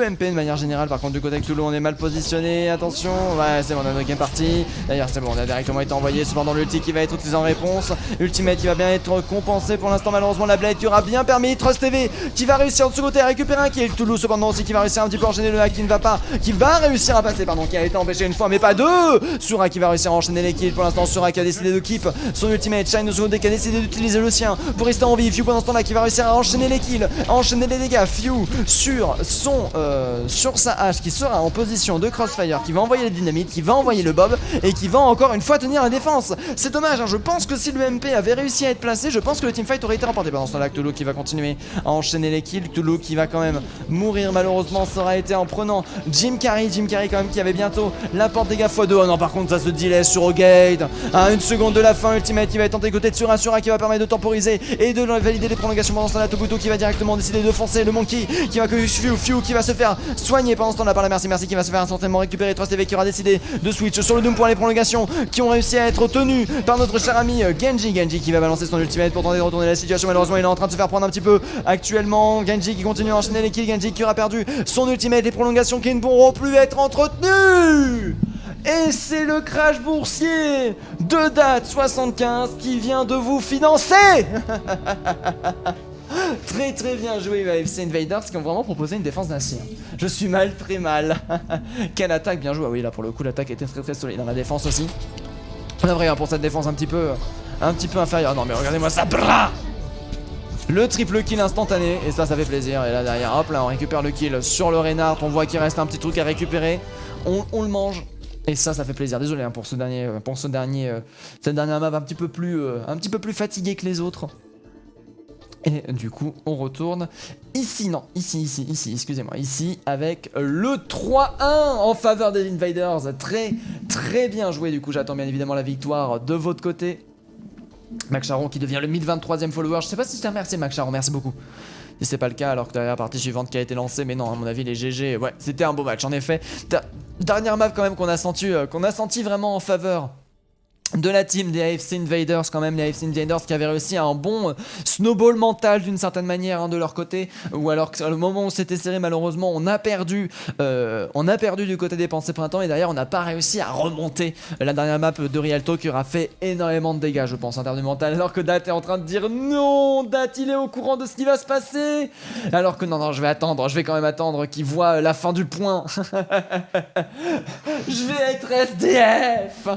MP de manière générale. Par contre du côté de Cthulhu on est mal positionné. Attention, ouais c'est bon, Nano game parti. D'ailleurs c'est bon, on a directement été envoyé. Cependant l'ulti qui va être utilisé en réponse, ultimate qui va bien être compensé pour l'instant. Malheureusement la blade qui aura bien permis Trust TV qui va réussir de ce côté à récupérer un kill. Cthulhu cependant aussi qui va réussir un petit peu à enchaîner le hack qui ne va pas, qui va réussir à passer, pardon, qui a été empêché une fois mais pas deux. Sura qui va réussir à enchaîner les kills pour l'instant. Sura qui a décidé de keep son ultimate, Shine de ce côté qui a décidé d'utiliser le sien pour rester en vie. Few pendant ce temps là qui va réussir à enchaîner les kills, à enchaîner les dégâts. Few sur sa hache qui sera en position de crossfire, qui va envoyer les dynamites, qui va envoyer le Bob et qui va encore une fois tenir la défense. C'est dommage, hein, je pense que si le MP avait réussi à être placé, je pense que le teamfight aurait été remporté. Pendant ce temps-là, Cthulhu qui va continuer à enchaîner les kills, Cthulhu qui va quand même mourir malheureusement, ça aura été en prenant Jim Carrey quand même qui avait bientôt la porte dégâts x2. Oh non, par contre ça se delay sur Ogate. À une seconde de la fin, Ultimate qui va être tenté côté de Surasura qui va permettre de temporiser et de valider les prolongations. Pendant ce temps-là, Tokuto qui va directement décider de foncer, le Monkey qui va que Fiu qui va se faire soigner pendant ce temps-là par la Merci qui va se faire certainement récupérer 3CV qui aura décidé de switch sur le Doom pour les prolongations qui ont réussi à être tenues par notre cher ami Genji qui va balancer son ultimate pour tenter de retourner la situation. Malheureusement il est en train de se faire prendre un petit peu actuellement. Genji qui continue à enchaîner les kills, Genji qui aura perdu son ultimate, les prolongations qui ne pourront plus être entretenues. Et c'est le crash boursier de date 75 qui vient de vous financer. Très bien joué AFC Invaders qui ont vraiment proposé une défense d'acier. Je suis mal, très mal. Quelle attaque, bien joué. Ah oui, là pour le coup l'attaque était très solide. Dans la défense aussi. On devrait pour cette défense un petit peu inférieure. Non mais regardez-moi ça. Brrr, le triple kill instantané et ça fait plaisir. Et là derrière, hop là on récupère le kill sur le Reinhardt. On voit qu'il reste un petit truc à récupérer. On le mange. Et ça fait plaisir. Désolé hein, pour cette dernière map un petit peu plus fatigué que les autres. Et du coup, on retourne ici, excusez-moi, ici avec le 3-1 en faveur des Invaders. Très bien joué. Du coup, j'attends bien évidemment la victoire de votre côté. Mac Charon qui devient le 1023e follower. Je sais pas si je t'ai remercié, Mac Charon, merci beaucoup. Si c'est pas le cas, alors que derrière la partie suivante qui a été lancée, mais non, à mon avis, les GG, ouais, c'était un beau match en effet. Dernière map quand même qu'on a senti vraiment en faveur de la team des AFC Invaders, quand même, les AFC Invaders qui avaient réussi un bon snowball mental d'une certaine manière hein, de leur côté, ou alors que le moment où c'était serré, malheureusement on a perdu du côté des pensées printemps, et derrière on n'a pas réussi à remonter la dernière map de Rialto qui aura fait énormément de dégâts je pense en termes de mental, alors que Dat est en train de dire non, Dat il est au courant de ce qui va se passer, alors que non je vais quand même attendre qu'il voit la fin du point. Je vais être SDF.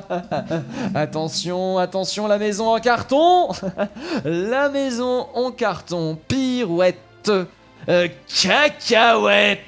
Attention, la maison en carton. La maison en carton, pirouette, cacahuète.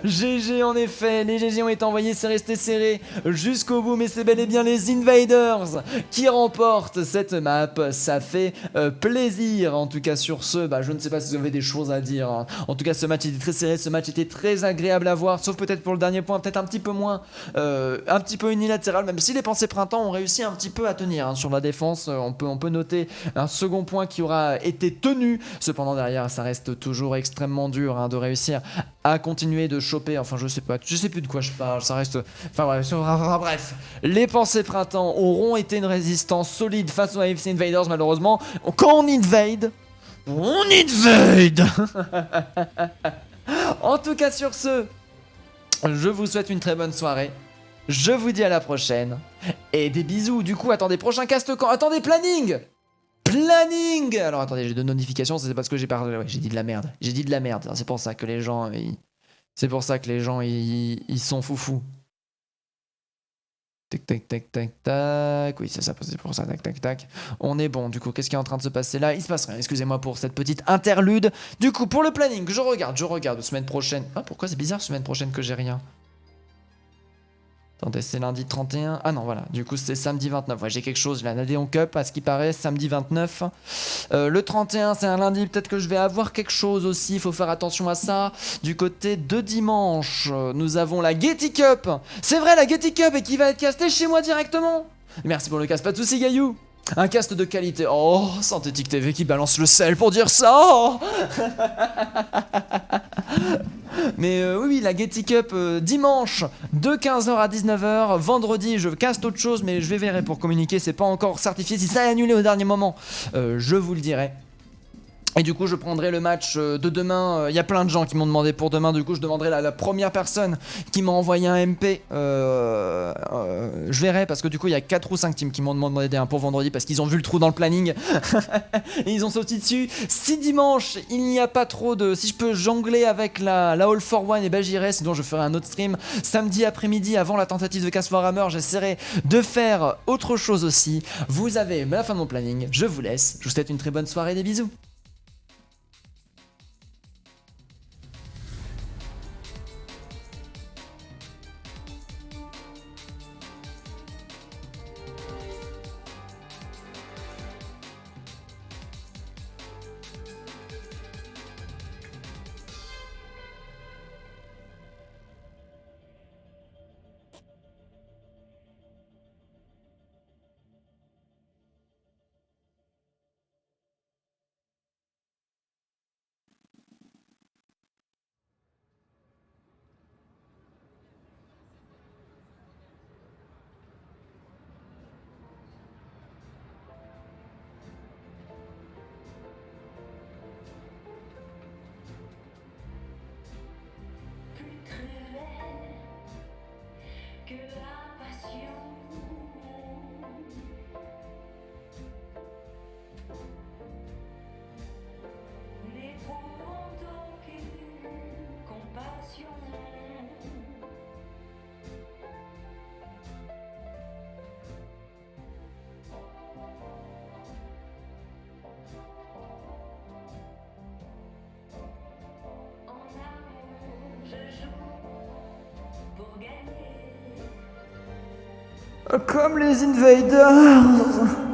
GG en effet, les GG ont été envoyés, c'est resté serré jusqu'au bout, mais c'est bel et bien les Invaders qui remportent cette map. Ça fait plaisir. En tout cas sur ce, je ne sais pas si vous avez des choses à dire hein. En tout cas ce match était très serré, ce match était très agréable à voir, sauf peut-être pour le dernier point, peut-être un petit peu moins un petit peu unilatéral, même si les pensées printemps ont réussi un petit peu à tenir hein. Sur la défense, on peut noter un second point qui aura été tenu. Cependant derrière ça reste toujours extrêmement dur hein, de réussir à continuer de choper, enfin je sais plus de quoi je parle, ça reste, bref, les pensées printemps auront été une résistance solide face aux AFC Invaders. Malheureusement, quand on invade. En tout cas sur ce, je vous souhaite une très bonne soirée, je vous dis à la prochaine, et des bisous. Du coup attendez, prochain cast quand, attendez, planning. Alors attendez, j'ai deux notifications, c'est parce que j'ai parlé, ouais, j'ai dit de la merde, c'est pour ça que les gens ils sont foufous. Tac. Oui, c'est ça, c'est pour ça. Tac. On est bon. Du coup, qu'est-ce qui est en train de se passer là? Il se passe rien. Excusez-moi pour cette petite interlude. Du coup, pour le planning, je regarde. Semaine prochaine. Ah, pourquoi c'est bizarre semaine prochaine que j'ai rien? Attendez, c'est lundi 31. Ah non, voilà. Du coup, c'est samedi 29. Ouais, j'ai quelque chose. La Nadeon Cup, à ce qui paraît, samedi 29. Le 31, c'est un lundi. Peut-être que je vais avoir quelque chose aussi. Il faut faire attention à ça. Du côté de dimanche, nous avons la Getty Cup. C'est vrai, la Getty Cup, et qui va être castée chez moi directement. Merci pour le cast. Pas de soucis, Gaillou. Un cast de qualité. Oh, Synthétique TV qui balance le sel pour dire ça. Oh. Mais oui, la Getty Cup dimanche de 15h à 19h. Vendredi, je caste autre chose, mais je verrai pour communiquer. C'est pas encore certifié. Si ça est annulé au dernier moment, je vous le dirai. Et du coup je prendrai le match de demain. Il y a plein de gens qui m'ont demandé pour demain. Du coup je demanderai la première personne qui m'a envoyé un MP. Je verrai, parce que du coup il y a 4 ou 5 teams qui m'ont demandé un pour vendredi, parce qu'ils ont vu le trou dans le planning. Et ils ont sauté dessus. Si dimanche il n'y a pas trop de... Si je peux jongler avec la All for One, et ben j'irai. Sinon je ferai un autre stream samedi après-midi avant la tentative de Cast Warhammer. J'essaierai de faire autre chose aussi. Vous avez la fin de mon planning. Je vous laisse. Je vous souhaite une très bonne soirée. Des bisous. Comme les invaders.